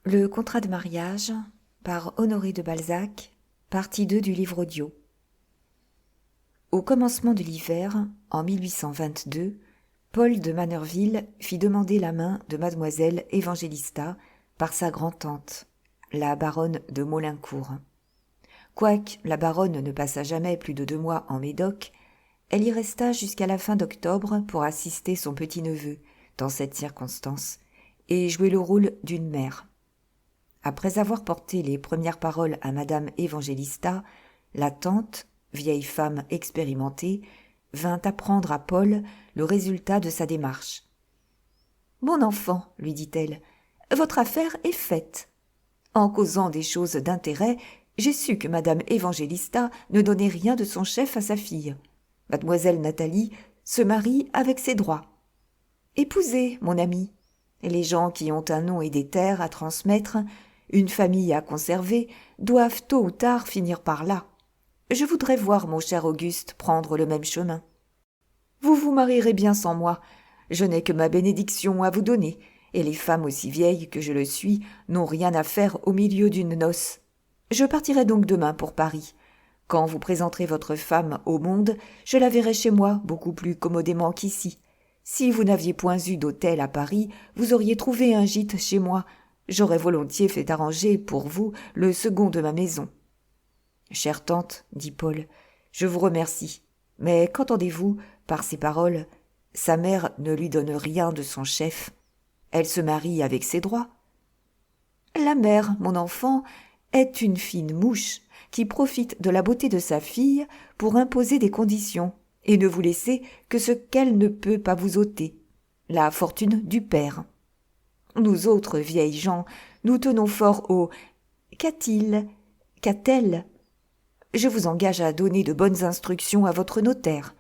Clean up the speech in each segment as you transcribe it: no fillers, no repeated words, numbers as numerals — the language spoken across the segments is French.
Le contrat de mariage par Honoré de Balzac, partie 2 du livre audio. Au commencement de l'hiver, en 1822, Paul de Manerville fit demander la main de mademoiselle Évangélista par sa grand-tante, la baronne de Maulincour. Quoique la baronne ne passât jamais plus de 2 mois en Médoc, elle y resta jusqu'à la fin d'octobre pour assister son petit-neveu dans cette circonstance et jouer le rôle d'une mère. Après avoir porté les premières paroles à madame Évangélista, la tante, vieille femme expérimentée, vint apprendre à Paul le résultat de sa démarche. « Mon enfant, lui dit-elle, votre affaire est faite. En causant des choses d'intérêt, j'ai su que madame Évangélista ne donnait rien de son chef à sa fille. Mademoiselle Nathalie se marie avec ses droits. Épousez, mon ami. Les gens qui ont un nom et des terres à transmettre, une famille à conserver, doivent tôt ou tard finir par là. Je voudrais voir mon cher Auguste prendre le même chemin. Vous vous marierez bien sans moi. Je n'ai que ma bénédiction à vous donner, et les femmes aussi vieilles que je le suis n'ont rien à faire au milieu d'une noce. Je partirai donc demain pour Paris. Quand vous présenterez votre femme au monde, je la verrai chez moi beaucoup plus commodément qu'ici. Si vous n'aviez point eu d'hôtel à Paris, vous auriez trouvé un gîte chez moi. J'aurais volontiers fait arranger pour vous le second de ma maison. « Chère tante, dit Paul, je vous remercie. Mais qu'entendez-vous par ces paroles ? Sa mère ne lui donne rien de son chef. Elle se marie avec ses droits. La mère, mon enfant, est une fine mouche qui profite de la beauté de sa fille pour imposer des conditions et ne vous laisser que ce qu'elle ne peut pas vous ôter, la fortune du père. Nous autres vieilles gens, nous tenons fort au « qu'a-t-il ? Qu'a-t-elle » Je vous engage à donner de bonnes instructions à votre notaire.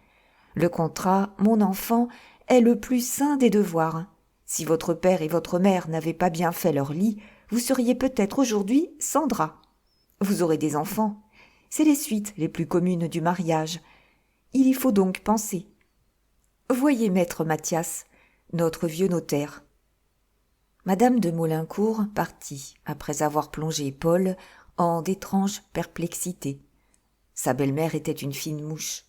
Le contrat, mon enfant, est le plus saint des devoirs. Si votre père et votre mère n'avaient pas bien fait leur lit, vous seriez peut-être aujourd'hui sans drap. Vous aurez des enfants. C'est les suites les plus communes du mariage. Il y faut donc penser. Voyez maître Mathias, notre vieux notaire. Madame de Maulincour partit, après avoir plongé Paul en d'étranges perplexités. Sa belle-mère était une fine mouche.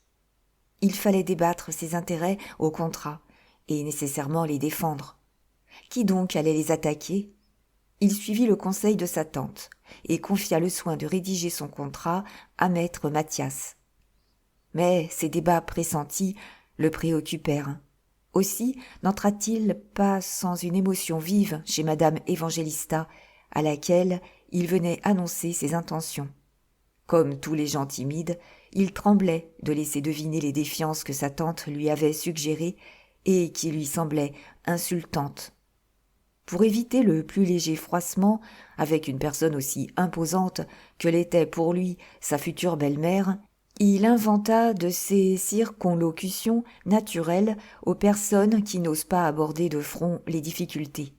Il fallait débattre ses intérêts au contrat, et nécessairement les défendre. Qui donc allait les attaquer ? Il suivit le conseil de sa tante, et confia le soin de rédiger son contrat à maître Mathias. Mais ces débats pressentis le préoccupèrent. Aussi n'entra-t-il pas sans une émotion vive chez madame Évangélista, à laquelle il venait annoncer ses intentions. Comme tous les gens timides, il tremblait de laisser deviner les défiances que sa tante lui avait suggérées et qui lui semblaient insultantes. Pour éviter le plus léger froissement avec une personne aussi imposante que l'était pour lui sa future belle-mère, il inventa de ces circonlocutions naturelles aux personnes qui n'osent pas aborder de front les difficultés.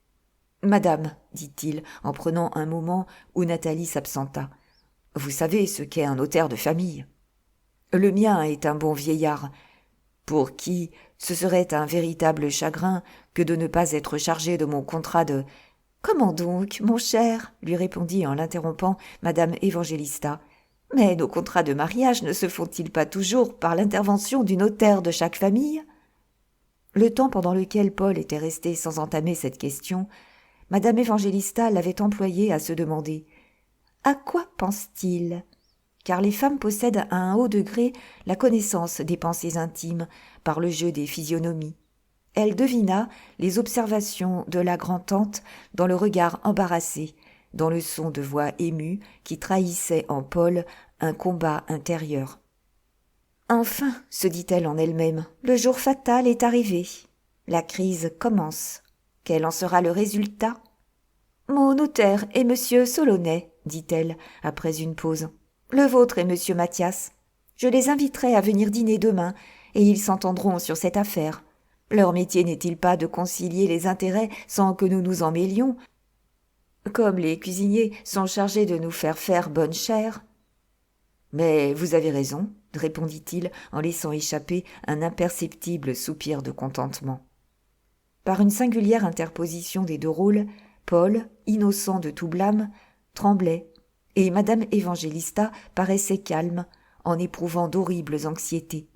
« Madame, dit-il en prenant un moment où Nathalie s'absenta, vous savez ce qu'est un notaire de famille. Le mien est un bon vieillard, pour qui ce serait un véritable chagrin que de ne pas être chargé de mon contrat de... »« Comment donc, mon cher ?» lui répondit en l'interrompant madame Évangélista. « Mais nos contrats de mariage ne se font-ils pas toujours par l'intervention du notaire de chaque famille ?» Le temps pendant lequel Paul était resté sans entamer cette question, madame Évangélista l'avait employé à se demander « À quoi pense-t-il ?» Car les femmes possèdent à un haut degré la connaissance des pensées intimes par le jeu des physionomies. Elle devina les observations de la grand-tante dans le regard embarrassé, dans le son de voix émue qui trahissait en Paul un combat intérieur. « Enfin, se dit-elle en elle-même, le jour fatal est arrivé. La crise commence. Quel en sera le résultat ? Mon notaire est monsieur Solonnet, dit-elle après une pause. Le vôtre est monsieur Mathias. Je les inviterai à venir dîner demain et ils s'entendront sur cette affaire. Leur métier n'est-il pas de concilier les intérêts sans que nous nous en mêlions, comme les cuisiniers sont chargés de nous faire bonne chère. Mais vous avez raison, répondit-il en laissant échapper un imperceptible soupir de contentement. Par une singulière interposition des deux rôles, Paul, innocent de tout blâme, tremblait, et madame Évangélista paraissait calme, en éprouvant d'horribles anxiétés.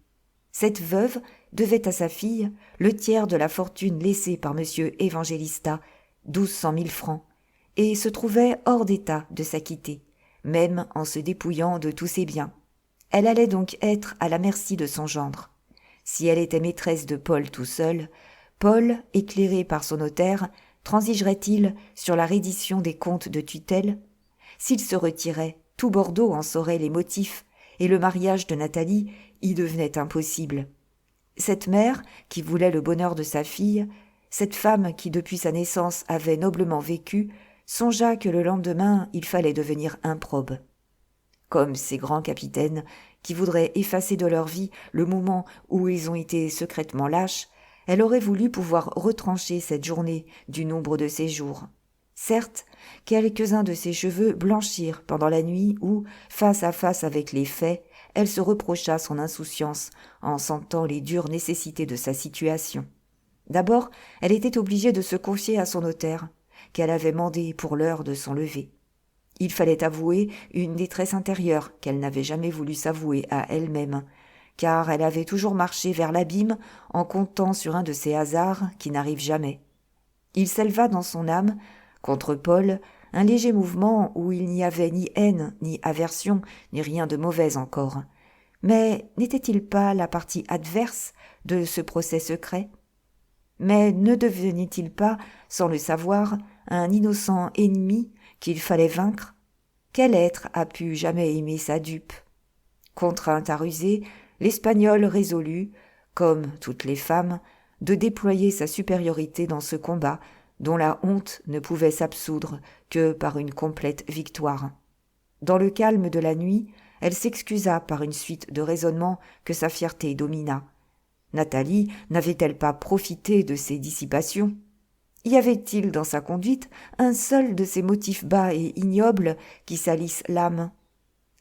Cette veuve devait à sa fille le tiers de la fortune laissée par monsieur Évangélista, 1200 000 francs, et se trouvait hors d'état de s'acquitter, même en se dépouillant de tous ses biens. Elle allait donc être à la merci de son gendre. Si elle était maîtresse de Paul tout seul, Paul, éclairé par son notaire, transigerait-il sur la reddition des comptes de tutelle? S'il se retirait, tout Bordeaux en saurait les motifs, et le mariage de Nathalie y devenait impossible. Cette mère, qui voulait le bonheur de sa fille, cette femme qui depuis sa naissance avait noblement vécu, songea que le lendemain il fallait devenir improbe. Comme ces grands capitaines qui voudraient effacer de leur vie le moment où ils ont été secrètement lâches, elle aurait voulu pouvoir retrancher cette journée du nombre de ses jours. Certes, quelques-uns de ses cheveux blanchirent pendant la nuit où, face à face avec les faits, elle se reprocha son insouciance en sentant les dures nécessités de sa situation. D'abord, elle était obligée de se confier à son notaire, qu'elle avait mandé pour l'heure de son lever. Il fallait avouer une détresse intérieure qu'elle n'avait jamais voulu s'avouer à elle-même, car elle avait toujours marché vers l'abîme en comptant sur un de ces hasards qui n'arrivent jamais. Il s'éleva dans son âme, contre Paul, un léger mouvement où il n'y avait ni haine, ni aversion, ni rien de mauvais encore. Mais n'était-il pas la partie adverse de ce procès secret? Mais ne devenait-il pas, sans le savoir, un innocent ennemi qu'il fallait vaincre? Quel être a pu jamais aimer sa dupe? Contrainte à ruser, l'Espagnole résolut, comme toutes les femmes, de déployer sa supériorité dans ce combat dont la honte ne pouvait s'absoudre que par une complète victoire. Dans le calme de la nuit, elle s'excusa par une suite de raisonnements que sa fierté domina. Nathalie n'avait-elle pas profité de ses dissipations? Y avait-il dans sa conduite un seul de ces motifs bas et ignobles qui salissent l'âme?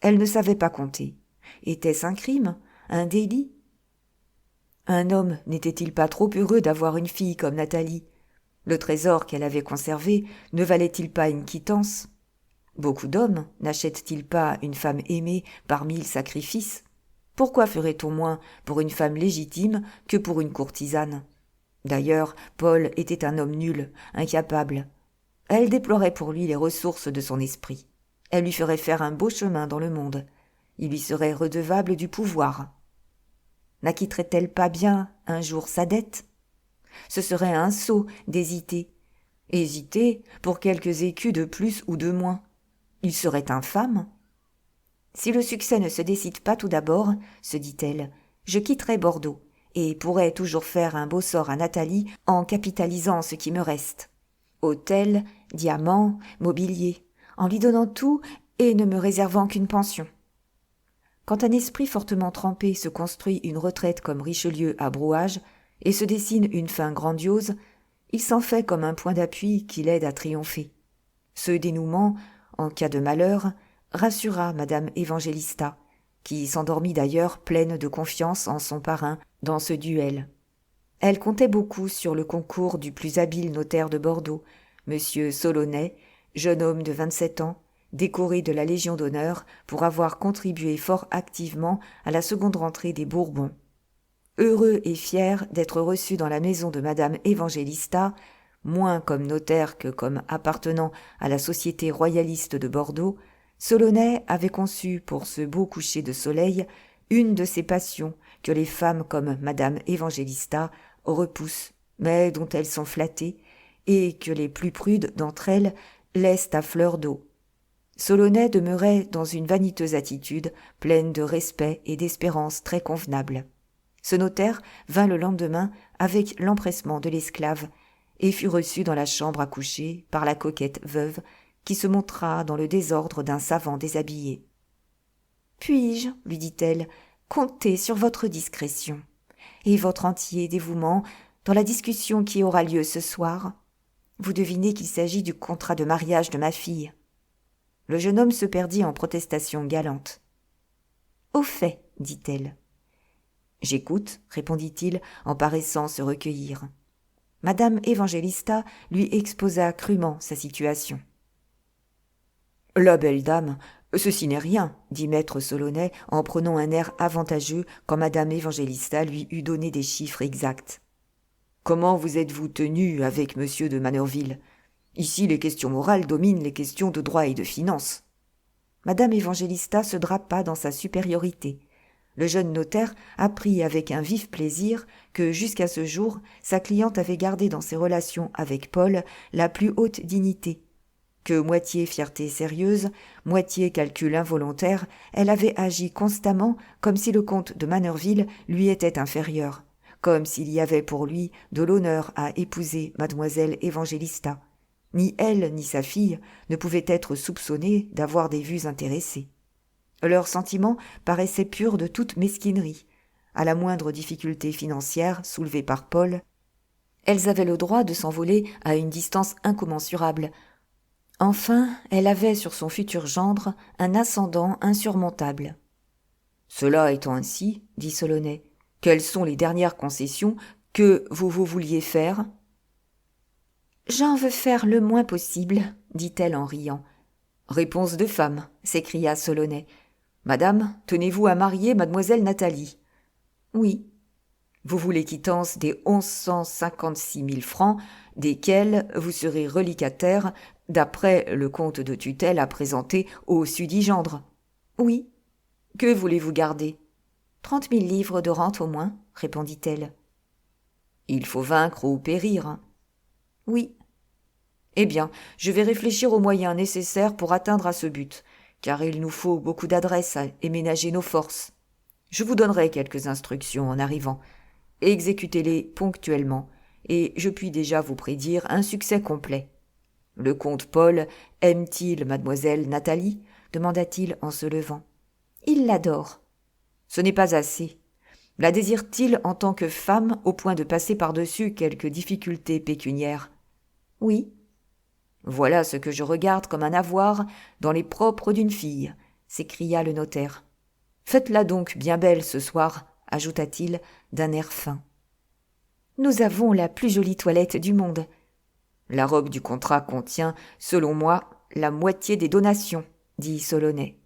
Elle ne savait pas compter. Était-ce un crime? Un délit? Un homme n'était-il pas trop heureux d'avoir une fille comme Nathalie? Le trésor qu'elle avait conservé ne valait-il pas une quittance? Beaucoup d'hommes n'achètent-ils pas une femme aimée par 1000 sacrifices? Pourquoi ferait-on moins pour une femme légitime que pour une courtisane? D'ailleurs, Paul était un homme nul, incapable. Elle déplorait pour lui les ressources de son esprit. Elle lui ferait faire un beau chemin dans le monde. Il lui serait redevable du pouvoir. N'acquitterait-elle pas bien un jour sa dette? Ce serait un sot d'hésiter. Hésiter pour quelques écus de plus ou de moins. Il serait infâme. Si le succès ne se décide pas tout d'abord, se dit-elle, je quitterai Bordeaux et pourrai toujours faire un beau sort à Nathalie en capitalisant ce qui me reste. Hôtel, diamants, mobilier, en lui donnant tout et ne me réservant qu'une pension. Quand un esprit fortement trempé se construit une retraite comme Richelieu à Brouage et se dessine une fin grandiose, il s'en fait comme un point d'appui qui l'aide à triompher. Ce dénouement, en cas de malheur, rassura madame Évangélista, qui s'endormit d'ailleurs pleine de confiance en son parrain dans ce duel. Elle comptait beaucoup sur le concours du plus habile notaire de Bordeaux, monsieur Solonnet, jeune homme de 27 ans, décoré de la Légion d'honneur pour avoir contribué fort activement à la seconde rentrée des Bourbons. Heureux et fier d'être reçu dans la maison de madame Évangélista, moins comme notaire que comme appartenant à la Société royaliste de Bordeaux, Solonnet avait conçu pour ce beau coucher de soleil une de ces passions que les femmes comme madame Évangélista repoussent, mais dont elles sont flattées, et que les plus prudes d'entre elles laissent à fleur d'eau. Solonnet demeurait dans une vaniteuse attitude, pleine de respect et d'espérance très convenable. Ce notaire vint le lendemain avec l'empressement de l'esclave et fut reçu dans la chambre à coucher par la coquette veuve qui se montra dans le désordre d'un savant déshabillé. « Puis-je, lui dit-elle, compter sur votre discrétion et votre entier dévouement dans la discussion qui aura lieu ce soir? Vous devinez qu'il s'agit du contrat de mariage de ma fille. » Le jeune homme se perdit en protestations galantes. « Au fait, dit-elle. »« J'écoute, répondit-il en paraissant se recueillir. Madame Évangélista lui exposa crûment sa situation. « La belle dame, ceci n'est rien, dit maître Solonnet en prenant un air avantageux quand madame Évangélista lui eut donné des chiffres exacts. Comment vous êtes-vous tenu avec monsieur de Manerville ? Ici, les questions morales dominent les questions de droit et de finance. » Madame Évangélista se drapa dans sa supériorité. Le jeune notaire apprit avec un vif plaisir que, jusqu'à ce jour, sa cliente avait gardé dans ses relations avec Paul la plus haute dignité, que moitié fierté sérieuse, moitié calcul involontaire, elle avait agi constamment comme si le comte de Manerville lui était inférieur, comme s'il y avait pour lui de l'honneur à épouser mademoiselle Évangélista. Ni elle ni sa fille ne pouvaient être soupçonnées d'avoir des vues intéressées. Leurs sentiments paraissaient purs de toute mesquinerie. À la moindre difficulté financière soulevée par Paul, elles avaient le droit de s'envoler à une distance incommensurable. Enfin, elle avait sur son futur gendre un ascendant insurmontable. « Cela étant ainsi, dit Solonnet, quelles sont les dernières concessions que vous vouliez faire ?»« J'en veux faire le moins possible, dit-elle en riant. »« Réponse de femme, s'écria Solonnet. Madame, tenez-vous à marier mademoiselle Nathalie ? » Oui. Vous voulez quittance des 1156 000 francs, desquels vous serez reliquataire d'après le compte de tutelle à présenter au susdit gendre. Oui. Que voulez-vous garder ? 30 000 livres de rente au moins, répondit-elle. Il faut vaincre ou périr. Oui. Eh bien, je vais réfléchir aux moyens nécessaires pour atteindre à ce but, car il nous faut beaucoup d'adresse et ménager nos forces. Je vous donnerai quelques instructions en arrivant. Exécutez-les ponctuellement, et je puis déjà vous prédire un succès complet. Le comte Paul aime-t-il mademoiselle Nathalie ? Demanda-t-il en se levant. Il l'adore. Ce n'est pas assez. La désire-t-il en tant que femme au point de passer par-dessus quelques difficultés pécuniaires ? Oui. Voilà ce que je regarde comme un avoir dans les propres d'une fille, s'écria le notaire. Faites-la donc bien belle ce soir, ajouta-t-il d'un air fin. Nous avons la plus jolie toilette du monde. La robe du contrat contient, selon moi, la moitié des donations, dit Solonnet.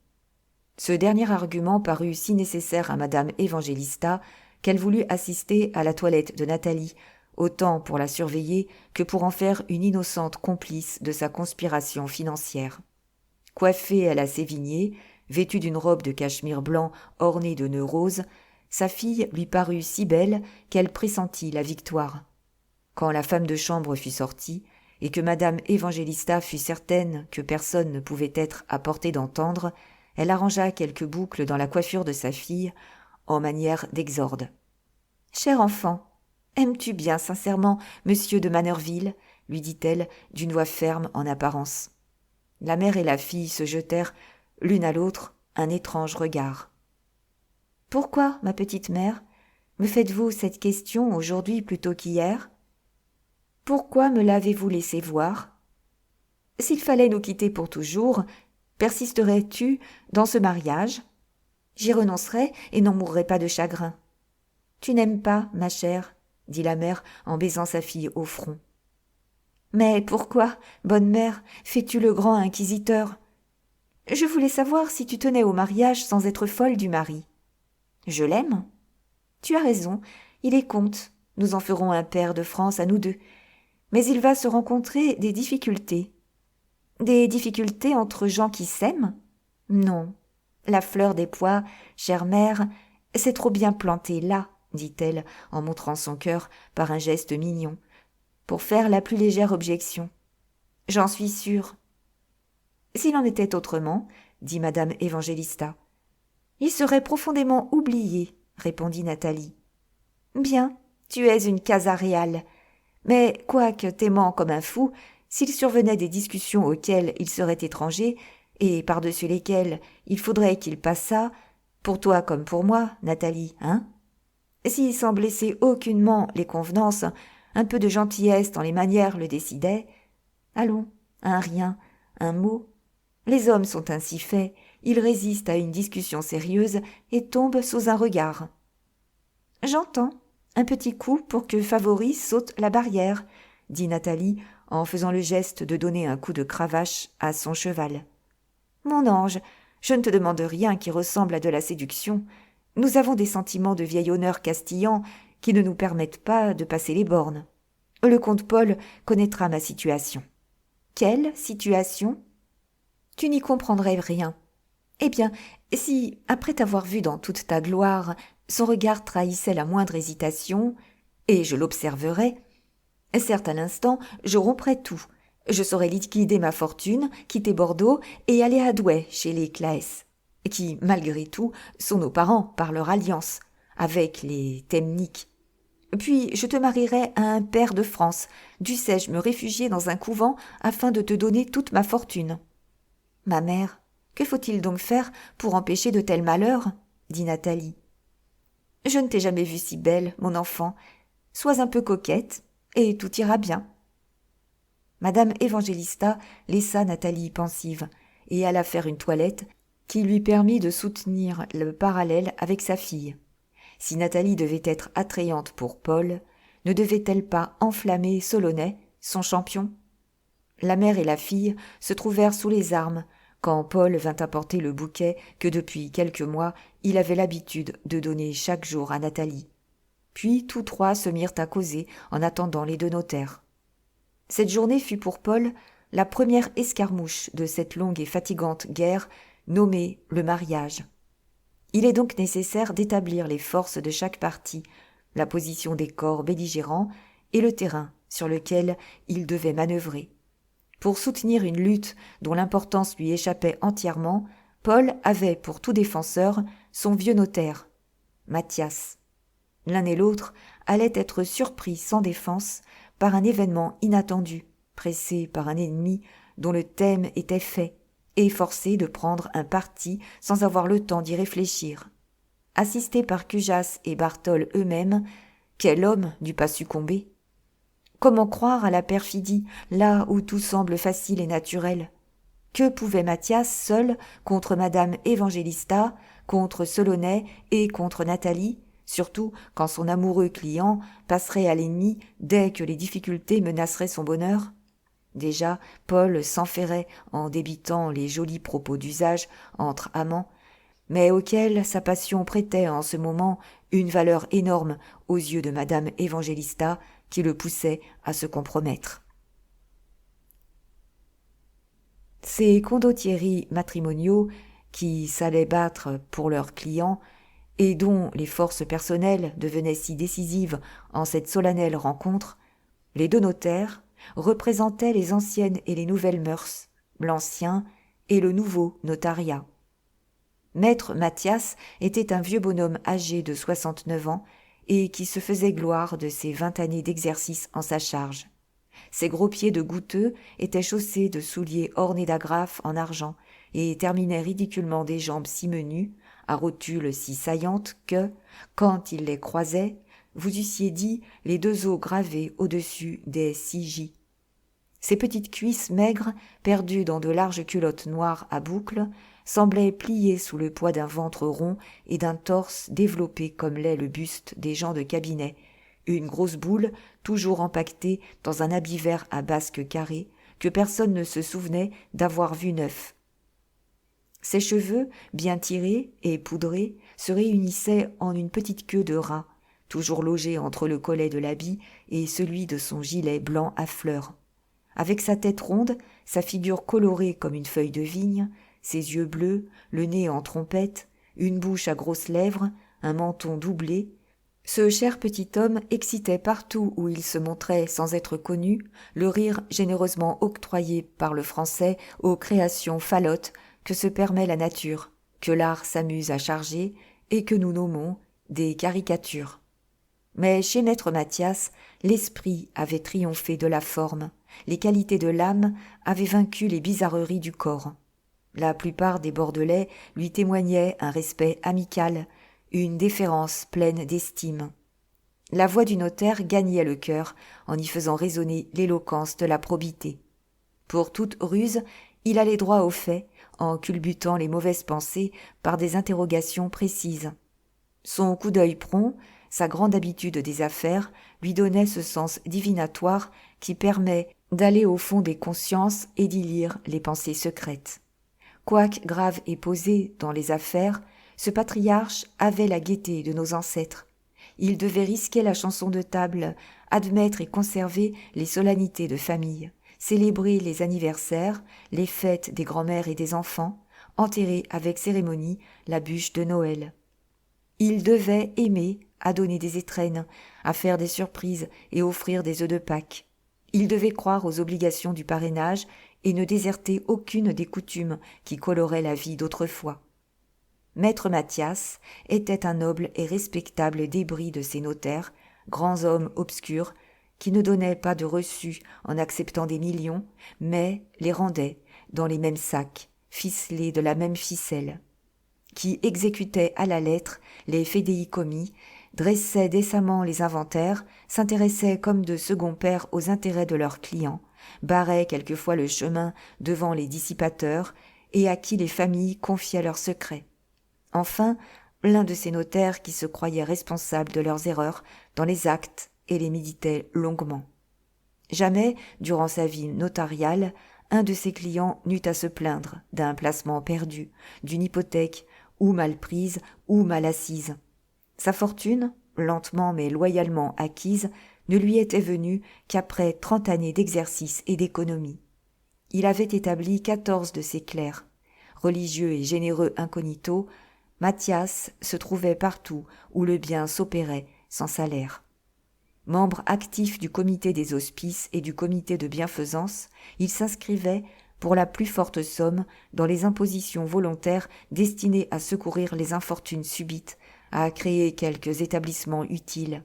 Ce dernier argument parut si nécessaire à madame Évangélista qu'elle voulut assister à la toilette de Nathalie, autant pour la surveiller que pour en faire une innocente complice de sa conspiration financière. Coiffée à la Sévigné, vêtue d'une robe de cachemire blanc ornée de nœuds roses, sa fille lui parut si belle qu'elle pressentit la victoire. Quand la femme de chambre fut sortie, et que madame Évangélista fut certaine que personne ne pouvait être à portée d'entendre, elle arrangea quelques boucles dans la coiffure de sa fille, en manière d'exorde. « Cher enfant, aimes-tu bien sincèrement monsieur de Manerville ?» lui dit-elle d'une voix ferme en apparence. La mère et la fille se jetèrent l'une à l'autre un étrange regard. « Pourquoi, ma petite mère, me faites-vous cette question aujourd'hui plutôt qu'hier ? Pourquoi me l'avez-vous laissé voir ? S'il fallait nous quitter pour toujours, persisterais-tu dans ce mariage ? J'y renoncerais et n'en mourrais pas de chagrin. Tu n'aimes pas, ma chère, dit la mère en baisant sa fille au front. Mais pourquoi, bonne mère, fais-tu le grand inquisiteur ? Je voulais savoir si tu tenais au mariage sans être folle du mari. Je l'aime. Tu as raison, il est comte, nous en ferons un pair de France à nous deux. Mais il va se rencontrer des difficultés. Des difficultés entre gens qui s'aiment ? Non. La fleur des pois, chère mère, c'est trop bien planté là, dit-elle en montrant son cœur par un geste mignon, pour faire la plus légère objection. J'en suis sûre. S'il en était autrement, dit madame Évangélista. Il serait profondément oublié, répondit Nathalie. Bien, tu es une casa réale. Mais, quoique t'aimant comme un fou, s'il survenait des discussions auxquelles il serait étranger, et par-dessus lesquelles il faudrait qu'il passât, pour toi comme pour moi, Nathalie, hein ? Si, sans blesser aucunement les convenances, un peu de gentillesse dans les manières le décidait, allons, un rien, un mot. Les hommes sont ainsi faits, ils résistent à une discussion sérieuse et tombent sous un regard. J'entends, Un petit coup pour que Favori saute la barrière, dit Nathalie en faisant le geste de donner un coup de cravache à son cheval. Mon ange, je ne te demande rien qui ressemble à de la séduction. Nous avons des sentiments de vieil honneur castillan qui ne nous permettent pas de passer les bornes. Le comte Paul connaîtra ma situation. Quelle situation? Tu n'y comprendrais rien. Eh bien, si, après t'avoir vu dans toute ta gloire, son regard trahissait la moindre hésitation, et je l'observerais, certes à l'instant, je romprais tout. Je saurais liquider ma fortune, quitter Bordeaux et aller à Douai chez les Claës, qui, malgré tout, sont nos parents par leur alliance, avec les Temniques. Puis je te marierais à un pair de France, dussé-je me réfugier dans un couvent afin de te donner toute ma fortune. Ma mère, que faut-il donc faire pour empêcher de tels malheurs? Dit Nathalie. Je ne t'ai jamais vue si belle, mon enfant. Sois un peu coquette, et tout ira bien. Madame Évangélista laissa Nathalie pensive, et alla faire une toilette qui lui permit de soutenir le parallèle avec sa fille. Si Nathalie devait être attrayante pour Paul, ne devait-elle pas enflammer Solonais, son champion? La mère et la fille se trouvèrent sous les armes quand Paul vint apporter le bouquet que depuis quelques mois il avait l'habitude de donner chaque jour à Nathalie. Puis tous trois se mirent à causer en attendant les deux notaires. Cette journée fut pour Paul la première escarmouche de cette longue et fatigante guerre nommée le mariage. Il est donc nécessaire d'établir les forces de chaque partie, la position des corps belligérants et le terrain sur lequel il devait manœuvrer. Pour soutenir une lutte dont l'importance lui échappait entièrement, Paul avait pour tout défenseur son vieux notaire, Mathias. L'un et l'autre allaient être surpris sans défense par un événement inattendu, pressés par un ennemi dont le thème était fait, et forcés de prendre un parti sans avoir le temps d'y réfléchir. Assistés par Cujas et Bartole eux-mêmes, quel homme n'eût pas succombé? Comment croire à la perfidie, là où tout semble facile et naturel? Que pouvait Mathias seul contre Madame Évangélista, contre Solonais et contre Nathalie, surtout quand son amoureux client passerait à l'ennemi dès que les difficultés menaceraient son bonheur? Déjà, Paul s'enferrait en débitant les jolis propos d'usage entre amants, mais auxquels sa passion prêtait en ce moment une valeur énorme aux yeux de Madame Évangélista qui le poussait à se compromettre. Ces condottieri matrimoniaux qui s'allaient battre pour leurs clients et dont les forces personnelles devenaient si décisives en cette solennelle rencontre, les deux notaires représentaient les anciennes et les nouvelles mœurs, l'ancien et le nouveau notariat. Maître Mathias était un vieux bonhomme âgé de 69 ans et qui se faisait gloire de ses 20 années d'exercice en sa charge. Ses gros pieds de goutteux étaient chaussés de souliers ornés d'agrafes en argent et terminaient ridiculement des jambes si menues, à rotules si saillantes que, quand il les croisait, vous eussiez dit les deux os gravés au-dessus des 6J. Ses petites cuisses maigres, perdues dans de larges culottes noires à boucles, semblaient pliées sous le poids d'un ventre rond et d'un torse développé comme l'est le buste des gens de cabinet, une grosse boule toujours empaquetée dans un habit vert à basque carrée que personne ne se souvenait d'avoir vu neuf. Ses cheveux, bien tirés et poudrés, se réunissaient en une petite queue de rat, toujours logée entre le collet de l'habit et celui de son gilet blanc à fleurs. Avec sa tête ronde, sa figure colorée comme une feuille de vigne, ses yeux bleus, le nez en trompette, une bouche à grosses lèvres, un menton doublé, ce cher petit homme excitait partout où il se montrait sans être connu le rire généreusement octroyé par le français aux créations falottes que se permet la nature, que l'art s'amuse à charger et que nous nommons des caricatures. Mais chez maître Mathias, l'esprit avait triomphé de la forme, les qualités de l'âme avaient vaincu les bizarreries du corps. La plupart des Bordelais lui témoignaient un respect amical, une déférence pleine d'estime. La voix du notaire gagnait le cœur en y faisant résonner l'éloquence de la probité. Pour toute ruse, il allait droit au fait, en culbutant les mauvaises pensées par des interrogations précises. Son coup d'œil prompt, sa grande habitude des affaires lui donnait ce sens divinatoire qui permet d'aller au fond des consciences et d'y lire les pensées secrètes. Quoique grave et posé dans les affaires, ce patriarche avait la gaieté de nos ancêtres. Il devait risquer la chanson de table, admettre et conserver les solennités de famille, célébrer les anniversaires, les fêtes des grands-mères et des enfants, enterrer avec cérémonie la bûche de Noël. Il devait aimer à donner des étrennes, à faire des surprises et offrir des œufs de Pâques. Il devait croire aux obligations du parrainage et ne déserter aucune des coutumes qui coloraient la vie d'autrefois. Maître Mathias était un noble et respectable débris de ces notaires, grands hommes obscurs, qui ne donnaient pas de reçus en acceptant des millions, mais les rendaient dans les mêmes sacs, ficelés de la même ficelle, qui exécutaient à la lettre les fidéicommis, dressaient décemment les inventaires, s'intéressaient comme de seconds pères aux intérêts de leurs clients, barraient quelquefois le chemin devant les dissipateurs et à qui les familles confiaient leurs secrets. Enfin, l'un de ces notaires qui se croyaient responsables de leurs erreurs dans les actes et les méditait longuement. Jamais, durant sa vie notariale, un de ses clients n'eut à se plaindre d'un placement perdu, d'une hypothèque ou mal prise ou mal assise. Sa fortune, lentement mais loyalement acquise, ne lui était venue qu'après 30 années d'exercice et d'économie. Il avait établi 14 de ses clercs. Religieux et généreux incognito, Mathias se trouvait partout où le bien s'opérait sans salaire. Membre actif du comité des hospices et du comité de bienfaisance, il s'inscrivait pour la plus forte somme dans les impositions volontaires destinées à secourir les infortunes subites, à créer quelques établissements utiles.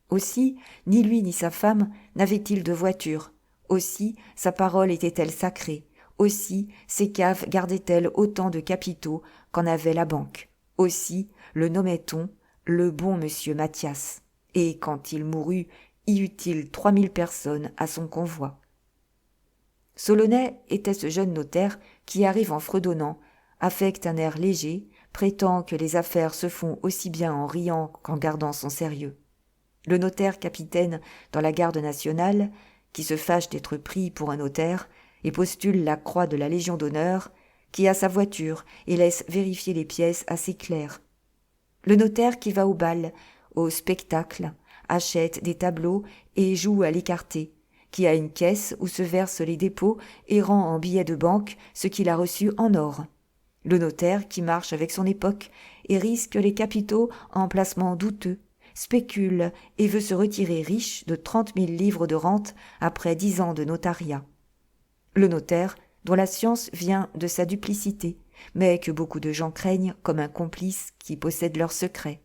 Aussi, ni lui ni sa femme n'avaient-ils de voiture. Aussi, sa parole était-elle sacrée. Aussi, ses caves gardaient-elles autant de capitaux qu'en avait la banque. Aussi, le nommait-on le bon monsieur Mathias. Et quand il mourut, y eut-il 3000 personnes à son convoi. Solonais était ce jeune notaire qui arrive en fredonnant, affecte un air léger, prétend que les affaires se font aussi bien en riant qu'en gardant son sérieux. Le notaire capitaine dans la garde nationale, qui se fâche d'être pris pour un notaire et postule la croix de la Légion d'honneur, qui a sa voiture et laisse vérifier les pièces à ses clercs. Le notaire qui va au bal, au spectacle, achète des tableaux et joue à l'écarté, qui a une caisse où se versent les dépôts et rend en billets de banque ce qu'il a reçu en or. Le notaire qui marche avec son époque et risque les capitaux en placements douteux, spécule et veut se retirer riche de 30 000 livres de rente après 10 ans de notariat. Le notaire dont la science vient de sa duplicité, mais que beaucoup de gens craignent comme un complice qui possède leurs secrets.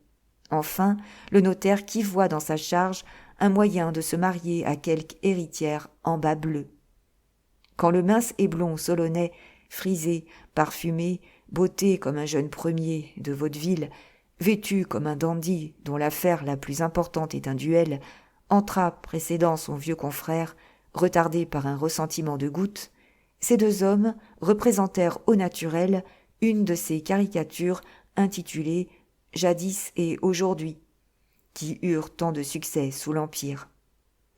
Enfin, le notaire qui voit dans sa charge un moyen de se marier à quelque héritière en bas bleu. Quand le mince et blond Solonais, frisé, parfumé, botté comme un jeune premier de vaudeville, vêtu comme un dandy dont l'affaire la plus importante est un duel, entra précédant son vieux confrère, retardé par un ressentiment de goutte, ces deux hommes représentèrent au naturel une de ces caricatures intitulées « Jadis et aujourd'hui », qui eurent tant de succès sous l'Empire.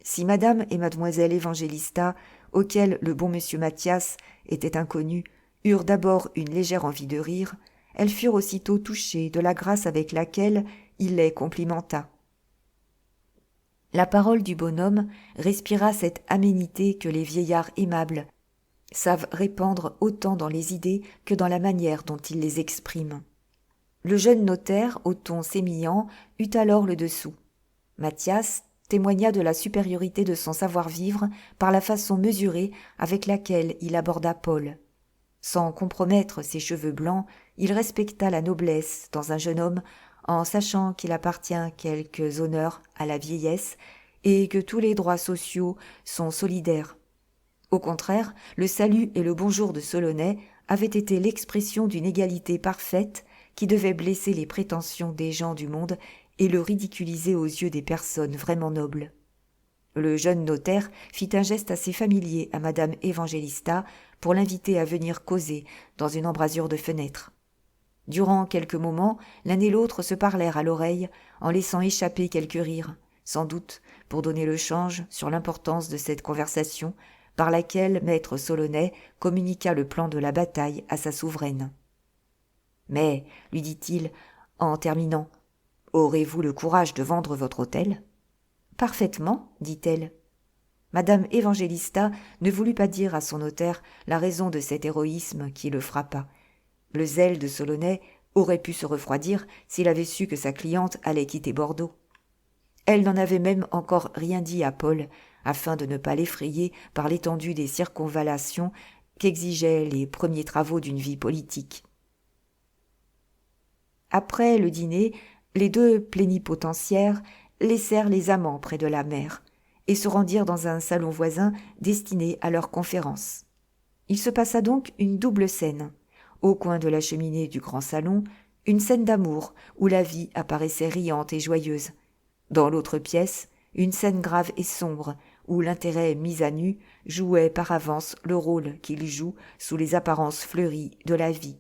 Si madame et mademoiselle Évangélista, auxquelles le bon monsieur Mathias était inconnu, eurent d'abord une légère envie de rire, elles furent aussitôt touchées de la grâce avec laquelle il les complimenta. La parole du bonhomme respira cette aménité que les vieillards aimables savent répandre autant dans les idées que dans la manière dont ils les expriment. Le jeune notaire, au ton sémillant, eut alors le dessous. Mathias témoigna de la supériorité de son savoir-vivre par la façon mesurée avec laquelle il aborda Paul. Sans compromettre ses cheveux blancs, il respecta la noblesse dans un jeune homme en sachant qu'il appartient quelques honneurs à la vieillesse et que tous les droits sociaux sont solidaires. Au contraire, le salut et le bonjour de Solonais avaient été l'expression d'une égalité parfaite qui devait blesser les prétentions des gens du monde et le ridiculiser aux yeux des personnes vraiment nobles. Le jeune notaire fit un geste assez familier à madame Évangélista pour l'inviter à venir causer dans une embrasure de fenêtre. Durant quelques moments, l'un et l'autre se parlèrent à l'oreille, en laissant échapper quelques rires, sans doute pour donner le change sur l'importance de cette conversation, par laquelle maître Solonais communiqua le plan de la bataille à sa souveraine. « Mais, lui dit-il, en terminant, aurez-vous le courage de vendre votre hôtel ?»« Parfaitement, dit-elle. » Madame Évangélista ne voulut pas dire à son notaire la raison de cet héroïsme qui le frappa. Le zèle de Solonais aurait pu se refroidir s'il avait su que sa cliente allait quitter Bordeaux. Elle n'en avait même encore rien dit à Paul, afin de ne pas l'effrayer par l'étendue des circonvallations qu'exigeaient les premiers travaux d'une vie politique. Après le dîner, les deux plénipotentiaires laissèrent les amants près de la mer et se rendirent dans un salon voisin destiné à leur conférence. Il se passa donc une double scène. Au coin de la cheminée du grand salon, une scène d'amour où la vie apparaissait riante et joyeuse. Dans l'autre pièce, une scène grave et sombre où l'intérêt mis à nu jouait par avance le rôle qu'il joue sous les apparences fleuries de la vie.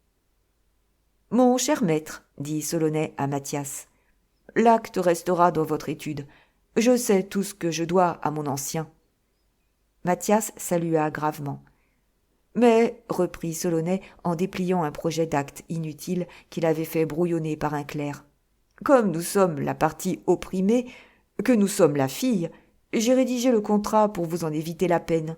« Mon cher maître, dit Solonais à Mathias, l'acte restera dans votre étude. Je sais tout ce que je dois à mon ancien. » Mathias salua gravement. « Mais, reprit Solonais en dépliant un projet d'acte inutile qu'il avait fait brouillonner par un clerc, comme nous sommes la partie opprimée, que nous sommes la fille, j'ai rédigé le contrat pour vous en éviter la peine.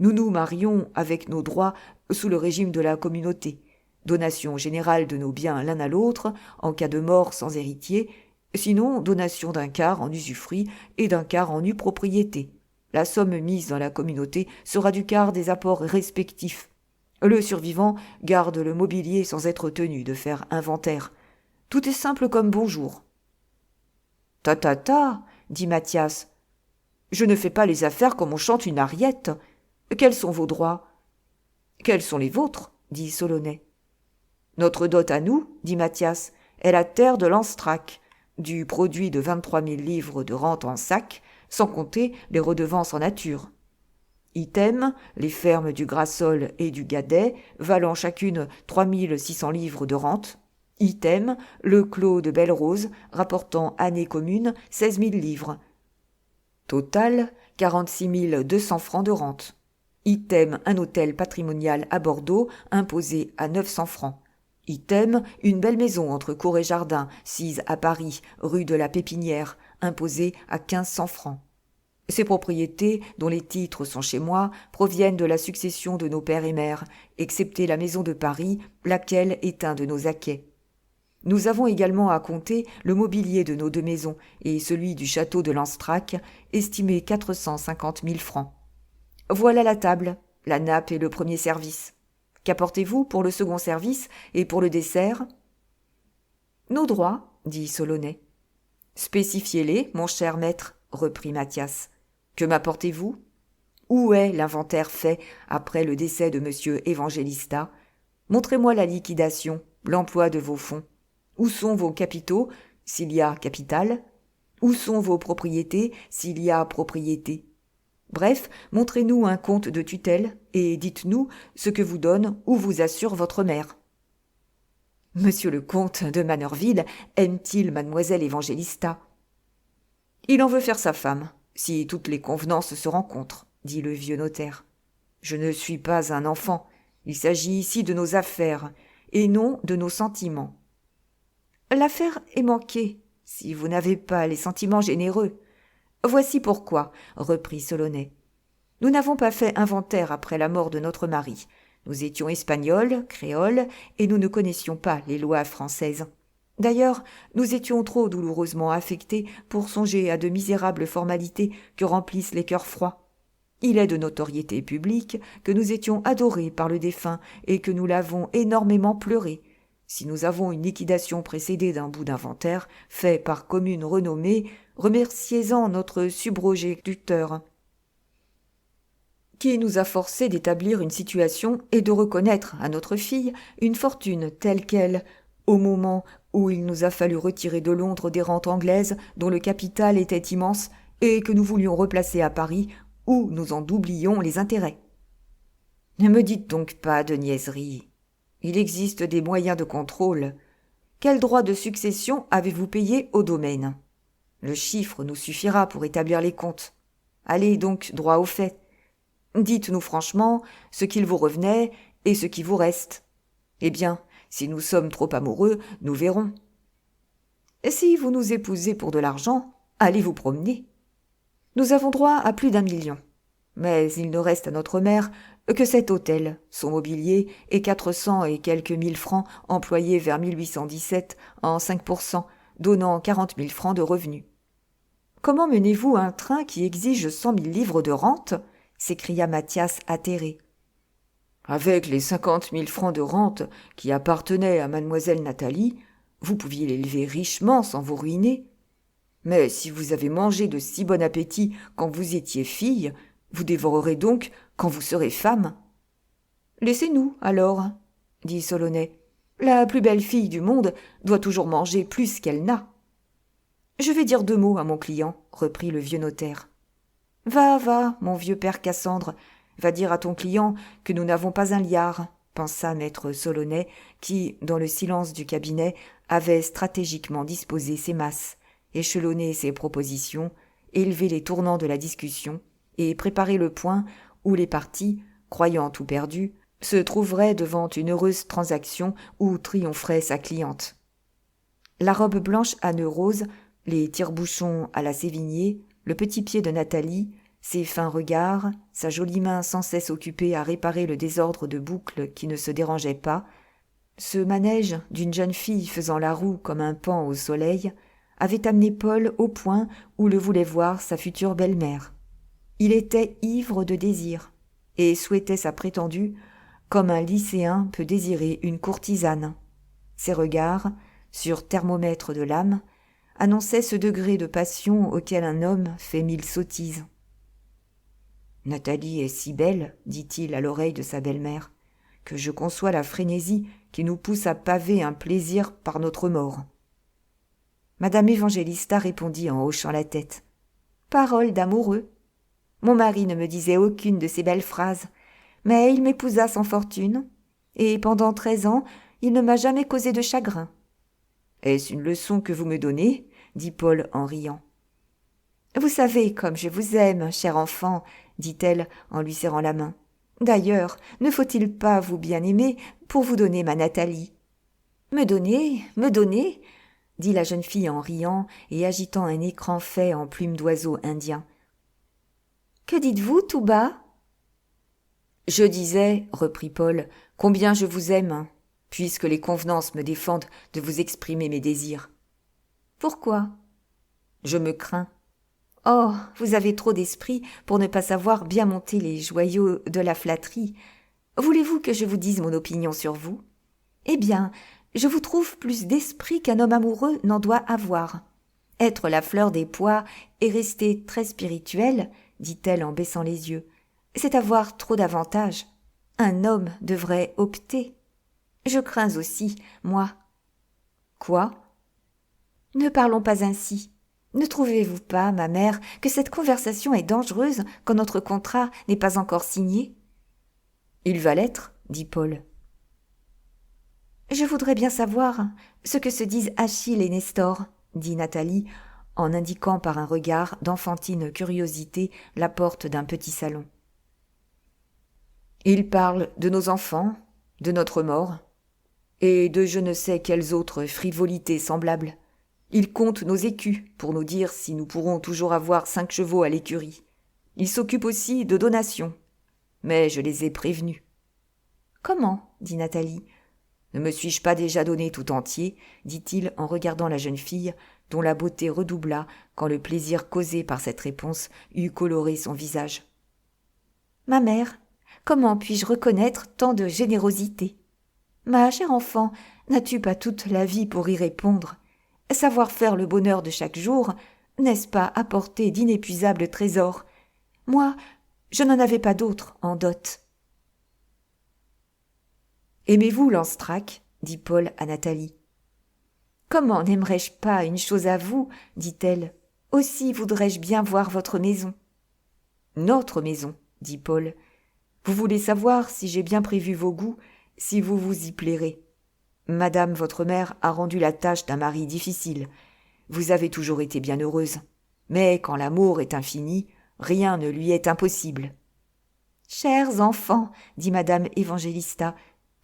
Nous nous marions avec nos droits sous le régime de la communauté, donation générale de nos biens l'un à l'autre en cas de mort sans héritier, sinon donation d'un quart en usufruit et d'un quart en nue propriété. La somme mise dans la communauté sera du quart des apports respectifs. Le survivant garde le mobilier sans être tenu de faire inventaire. Tout est simple comme bonjour. « Ta, dit Mathias. « Je ne fais pas les affaires comme on chante une ariette. Quels sont vos droits ?»« Quels sont les vôtres ?» dit Solonais. « Notre dot à nous, dit Mathias, est la terre de Lanstrac, du produit de 23 000 livres de rente en sac, sans compter les redevances en nature. Item, les fermes du Grassol et du Gadet, valant chacune 3 600 livres de rente. Item, le clos de Belle-Rose, rapportant année commune 16 000 livres. Total, 46 200 francs de rente. Item, un hôtel patrimonial à Bordeaux, imposé à 900 francs. Item, une belle maison entre cour et jardin, sise à Paris, rue de la Pépinière, imposée à 1500 francs. Ces propriétés, dont les titres sont chez moi, proviennent de la succession de nos pères et mères, excepté la maison de Paris, laquelle est un de nos acquets. Nous avons également à compter le mobilier de nos deux maisons et celui du château de Lanstrac, estimé 450 000 francs. Voilà la table, la nappe et le premier service. Qu'apportez-vous pour le second service et pour le dessert ? Nos droits, dit Solonais. Spécifiez-les, mon cher maître, reprit Mathias. Que m'apportez-vous ? Où est l'inventaire fait après le décès de monsieur Évangélista ? Montrez-moi la liquidation, l'emploi de vos fonds. Où sont vos capitaux, s'il y a capital ? Où sont vos propriétés, s'il y a propriété ? Bref, montrez-nous un compte de tutelle et dites-nous ce que vous donne ou vous assure votre mère. Monsieur le comte de Manerville aime-t-il mademoiselle Évangélista ? Il en veut faire sa femme, si toutes les convenances se rencontrent, dit le vieux notaire. Je ne suis pas un enfant, il s'agit ici de nos affaires, et non de nos sentiments. L'affaire est manquée, si vous n'avez pas les sentiments généreux. Voici pourquoi, reprit Solonais. Nous n'avons pas fait inventaire après la mort de notre mari. Nous étions espagnols, créoles, et nous ne connaissions pas les lois françaises. D'ailleurs, nous étions trop douloureusement affectés pour songer à de misérables formalités que remplissent les cœurs froids. Il est de notoriété publique que nous étions adorés par le défunt et que nous l'avons énormément pleuré. Si nous avons une liquidation précédée d'un bout d'inventaire, fait par commune renommée, remerciez-en notre subrogé-tuteur, qui nous a forcés d'établir une situation et de reconnaître à notre fille une fortune telle qu'elle, au moment où il nous a fallu retirer de Londres des rentes anglaises dont le capital était immense et que nous voulions replacer à Paris où nous en doublions les intérêts. Ne me dites donc pas de niaiseries. Il existe des moyens de contrôle. Quel droit de succession avez-vous payé au domaine? Le chiffre nous suffira pour établir les comptes. Allez donc droit au fait. Dites-nous franchement ce qu'il vous revenait et ce qui vous reste. Eh bien, si nous sommes trop amoureux, nous verrons. Et si vous nous épousez pour de l'argent, allez vous promener. Nous avons droit à plus d'1 million. Mais il ne reste à notre mère que cet hôtel, son mobilier et 400 et quelques mille francs employés vers 1817 en 5%, donnant 40 000 francs de revenus. « Comment menez-vous un train qui exige 100 000 livres de rente ?» s'écria Mathias atterré. « Avec les 50 000 francs de rente qui appartenaient à mademoiselle Nathalie, vous pouviez l'élever richement sans vous ruiner. Mais si vous avez mangé de si bon appétit quand vous étiez fille, vous dévorerez donc quand vous serez femme. »« Laissez-nous, alors, » dit Solonais. « La plus belle fille du monde doit toujours manger plus qu'elle n'a. »« Je vais dire 2 mots à mon client, » reprit le vieux notaire. « Va, mon vieux père Cassandre, va dire à ton client que nous n'avons pas 1 liard, » pensa maître Solonais, qui, dans le silence du cabinet, avait stratégiquement disposé ses masses, échelonné ses propositions, élevé les tournants de la discussion, et préparé le point où les parties, croyant tout perdu, se trouveraient devant une heureuse transaction où triompherait sa cliente. La robe blanche à nœuds roses, les tire-bouchons à la Sévigné, le petit pied de Nathalie, ses fins regards, sa jolie main sans cesse occupée à réparer le désordre de boucles qui ne se dérangeaient pas, ce manège d'une jeune fille faisant la roue comme un paon au soleil, avait amené Paul au point où le voulait voir sa future belle-mère. Il était ivre de désir et souhaitait sa prétendue comme un lycéen peut désirer une courtisane. Ses regards, sur thermomètre de l'âme, annonçaient ce degré de passion auquel un homme fait 1000 sottises. « Nathalie est si belle, dit-il à l'oreille de sa belle-mère, que je conçois la frénésie qui nous pousse à paver un plaisir par notre mort. » Madame Évangélista répondit en hochant la tête. « Parole d'amoureux. Mon mari ne me disait aucune de ces belles phrases, mais il m'épousa sans fortune, et pendant 13 ans, il ne m'a jamais causé de chagrin. »« Est-ce une leçon que vous me donnez ?» dit Paul en riant. « Vous savez comme je vous aime, cher enfant, » dit-elle en lui serrant la main. « D'ailleurs, ne faut-il pas vous bien aimer pour vous donner ma Nathalie ?»« Me donner, dit la jeune fille en riant et agitant un écran fait en plumes d'oiseau indien. « Que dites-vous tout bas ?»« Je disais, reprit Paul, combien je vous aime, puisque les convenances me défendent de vous exprimer mes désirs. »« Pourquoi ?»« Je me crains. »« Oh, vous avez trop d'esprit pour ne pas savoir bien monter les joyaux de la flatterie. Voulez-vous que je vous dise mon opinion sur vous ? Eh bien, je vous trouve plus d'esprit qu'un homme amoureux n'en doit avoir. Être la fleur des pois et rester très spirituel, dit-elle en baissant les yeux, c'est avoir trop d'avantages. Un homme devrait opter. Je crains aussi, moi. Quoi ? Ne parlons pas ainsi. Ne trouvez-vous pas, ma mère, que cette conversation est dangereuse quand notre contrat n'est pas encore signé ? Il va l'être, dit Paul. Je voudrais bien savoir ce que se disent Achille et Nestor, dit Nathalie, en indiquant par un regard d'enfantine curiosité la porte d'un petit salon. Ils parlent de nos enfants, de notre mort, et de je ne sais quelles autres frivolités semblables. Ils comptent nos écus pour nous dire si nous pourrons toujours avoir 5 chevaux à l'écurie. Ils s'occupent aussi de donations, mais je les ai prévenus. « Comment ?» dit Nathalie. « Ne me suis-je pas déjà donné tout entier ?» dit-il en regardant la jeune fille, dont la beauté redoubla quand le plaisir causé par cette réponse eut coloré son visage. « Ma mère, comment puis-je reconnaître tant de générosité ? Ma chère enfant, n'as-tu pas toute la vie pour y répondre ? Savoir faire le bonheur de chaque jour, n'est-ce pas apporter d'inépuisables trésors ? Moi, je n'en avais pas d'autres en dot. »« Aimez-vous Lanstrac ?» dit Paul à Nathalie. « Comment n'aimerais-je pas une chose à vous ?» dit-elle. « Aussi voudrais-je bien voir votre maison. »« Notre maison, dit Paul. Vous voulez savoir si j'ai bien prévu vos goûts, si vous vous y plairez. Madame votre mère a rendu la tâche d'un mari difficile. Vous avez toujours été bien heureuse. Mais quand l'amour est infini, rien ne lui est impossible. » « Chers enfants, dit madame Évangélista,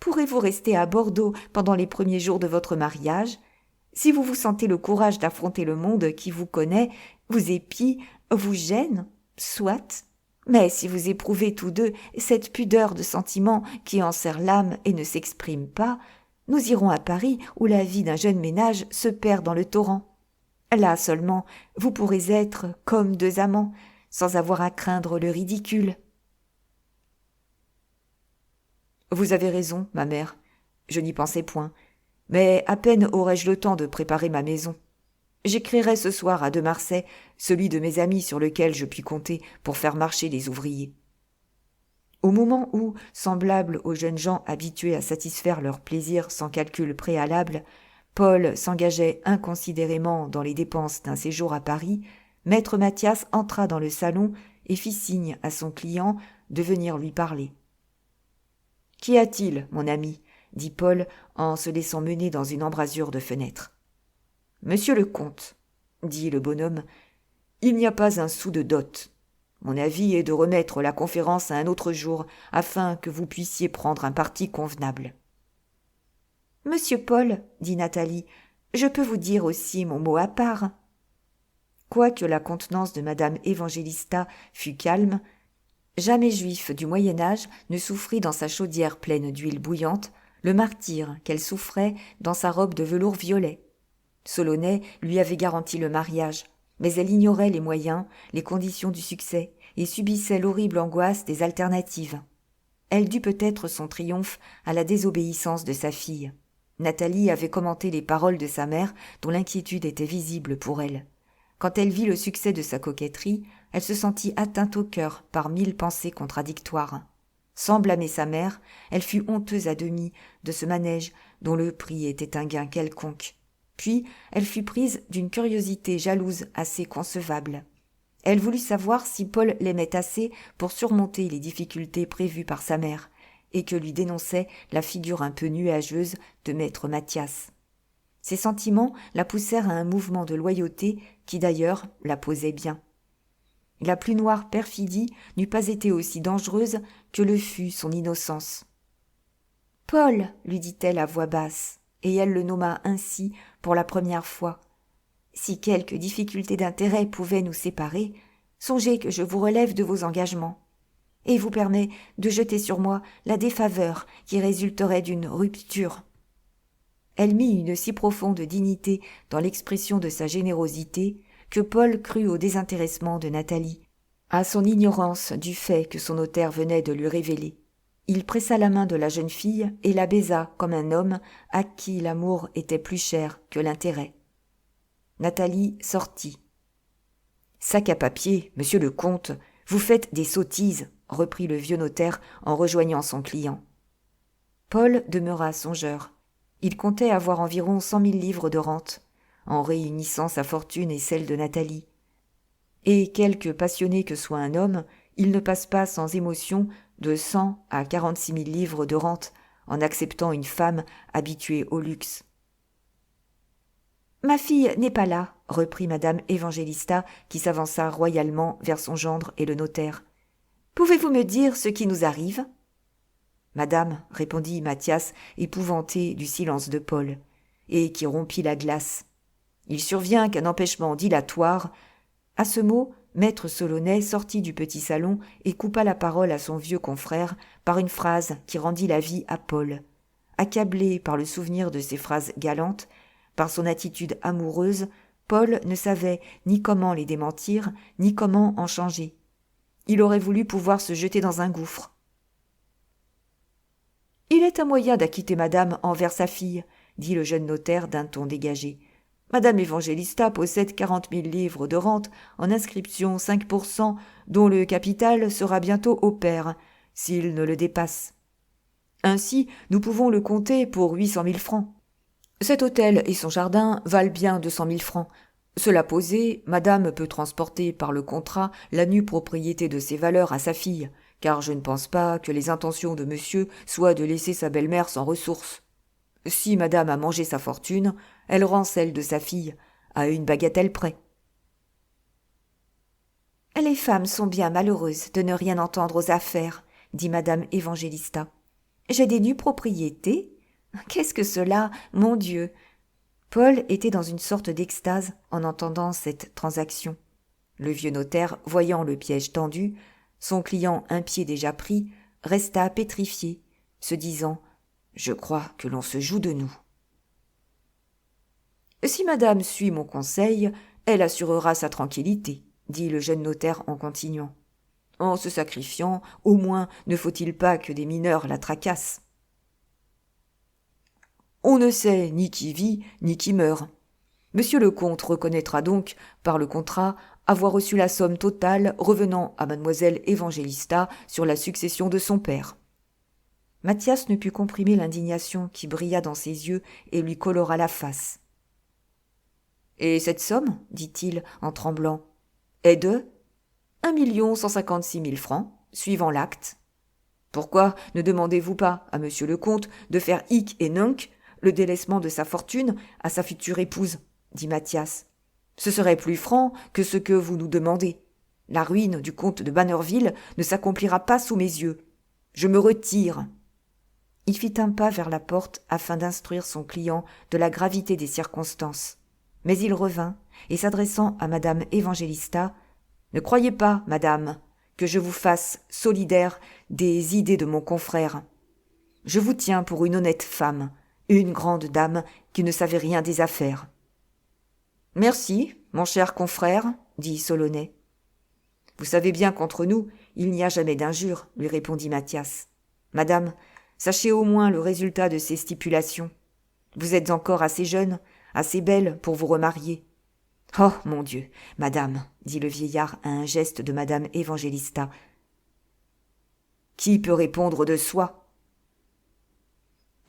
pourrez-vous rester à Bordeaux pendant les premiers jours de votre mariage ? Si vous vous sentez le courage d'affronter le monde qui vous connaît, vous épie, vous gêne, soit. Mais si vous éprouvez tous deux cette pudeur de sentiment qui enserre l'âme et ne s'exprime pas, nous irons à Paris où la vie d'un jeune ménage se perd dans le torrent. Là seulement, vous pourrez être comme deux amants, sans avoir à craindre le ridicule. » « Vous avez raison, ma mère. Je n'y pensais point. Mais à peine aurais-je le temps de préparer ma maison. J'écrirai ce soir à de Marsay, celui de mes amis sur lequel je puis compter pour faire marcher les ouvriers. » Au moment où, semblables aux jeunes gens habitués à satisfaire leurs plaisirs sans calcul préalable, Paul s'engageait inconsidérément dans les dépenses d'un séjour à Paris, maître Mathias entra dans le salon et fit signe à son client de venir lui parler. « Qu'y a-t-il, mon ami ?» dit Paul en se laissant mener dans une embrasure de fenêtre. « Monsieur le comte, » dit le bonhomme, « il n'y a pas un sou de dot. Mon avis est de remettre la conférence à un autre jour, afin que vous puissiez prendre un parti convenable. »« Monsieur Paul, » dit Nathalie, « je peux vous dire aussi mon mot à part. » Quoique la contenance de madame Évangélista fût calme, jamais juif du Moyen-Âge ne souffrit dans sa chaudière pleine d'huile bouillante le martyre qu'elle souffrait dans sa robe de velours violet. Solonet lui avait garanti le mariage, mais elle ignorait les moyens, les conditions du succès, et subissait l'horrible angoisse des alternatives. Elle dut peut-être son triomphe à la désobéissance de sa fille. Nathalie avait commenté les paroles de sa mère, dont l'inquiétude était visible pour elle. Quand elle vit le succès de sa coquetterie, elle se sentit atteinte au cœur par 1000 pensées contradictoires. Sans blâmer sa mère, elle fut honteuse à demi de ce manège dont le prix était un gain quelconque. Puis elle fut prise d'une curiosité jalouse assez concevable. Elle voulut savoir si Paul l'aimait assez pour surmonter les difficultés prévues par sa mère, et que lui dénonçait la figure un peu nuageuse de maître Mathias. Ses sentiments la poussèrent à un mouvement de loyauté qui d'ailleurs la posait bien. La plus noire perfidie n'eût pas été aussi dangereuse que le fut son innocence. « Paul, lui dit-elle à voix basse, et elle le nomma ainsi pour la première fois. Si quelque difficulté d'intérêt pouvait nous séparer, songez que je vous relève de vos engagements, et vous permets de jeter sur moi la défaveur qui résulterait d'une rupture. » Elle mit une si profonde dignité dans l'expression de sa générosité que Paul crut au désintéressement de Nathalie, à son ignorance du fait que son notaire venait de lui révéler. Il pressa la main de la jeune fille et la baisa comme un homme à qui l'amour était plus cher que l'intérêt. Nathalie sortit. « Sac à papier, monsieur le comte, vous faites des sottises, » reprit le vieux notaire en rejoignant son client. Paul demeura songeur. Il comptait avoir environ 100 000 livres de rente, en réunissant sa fortune et celle de Nathalie. Et quelque passionné que soit un homme, il ne passe pas sans émotion de 100 à 46 000 livres de rente en acceptant une femme habituée au luxe. « Ma fille n'est pas là, » reprit madame Évangélista, qui s'avança royalement vers son gendre et le notaire. « Pouvez-vous me dire ce qui nous arrive ?»« Madame, » répondit Mathias, épouvanté du silence de Paul, et qui rompit la glace. « Il survient qu'un empêchement dilatoire. » À ce mot, maître Solonet sortit du petit salon et coupa la parole à son vieux confrère par une phrase qui rendit la vie à Paul. Accablé par le souvenir de ces phrases galantes, par son attitude amoureuse, Paul ne savait ni comment les démentir, ni comment en changer. Il aurait voulu pouvoir se jeter dans un gouffre. « Il est un moyen d'acquitter madame envers sa fille, » dit le jeune notaire d'un ton dégagé. « Madame Évangélista possède 40 000 livres de rente en inscription 5%, dont le capital sera bientôt au pair, s'il ne le dépasse. Ainsi, nous pouvons le compter pour 800 000 francs. Cet hôtel et son jardin valent bien 200 000 francs. Cela posé, madame peut transporter par le contrat la nue propriété de ses valeurs à sa fille, car je ne pense pas que les intentions de monsieur soient de laisser sa belle-mère sans ressources. Si madame a mangé sa fortune, elle rend celle de sa fille, à une bagatelle près. » « Les femmes sont bien malheureuses de ne rien entendre aux affaires, » dit madame Évangélista. « J'ai des nues propriétés. Qu'est-ce que cela, mon Dieu !» Paul était dans une sorte d'extase en entendant cette transaction. Le vieux notaire, voyant le piège tendu, son client un pied déjà pris, resta pétrifié, se disant « Je crois que l'on se joue de nous. » « Si madame suit mon conseil, elle assurera sa tranquillité, » dit le jeune notaire en continuant. « En se sacrifiant, au moins ne faut-il pas que des mineurs la tracassent. On ne sait ni qui vit, ni qui meurt. Monsieur le comte reconnaîtra donc, par le contrat, avoir reçu la somme totale revenant à mademoiselle Évangélista sur la succession de son père. » Mathias ne put comprimer l'indignation qui brilla dans ses yeux et lui colora la face. « Et cette somme, dit-il en tremblant, est de 1 156 000 francs, suivant l'acte. Pourquoi ne demandez-vous pas à monsieur le comte de faire hic et nunc le délaissement de sa fortune à sa future épouse, dit Mathias. Ce serait plus franc que ce que vous nous demandez. La ruine du comte de Bannerville ne s'accomplira pas sous mes yeux. Je me retire. » Il fit un pas vers la porte afin d'instruire son client de la gravité des circonstances. Mais il revint, et s'adressant à madame Évangélista, « Ne croyez pas, madame, que je vous fasse solidaire des idées de mon confrère. Je vous tiens pour une honnête femme, une grande dame qui ne savait rien des affaires. »« Merci, mon cher confrère, » dit Solonnet. « Vous savez bien qu'entre nous, il n'y a jamais d'injure, » lui répondit Mathias. « Madame, sachez au moins le résultat de ces stipulations. Vous êtes encore assez jeune, assez belle pour vous remarier. »« Oh, mon Dieu, madame, » dit le vieillard à un geste de madame Évangélista. « Qui peut répondre de soi ?»«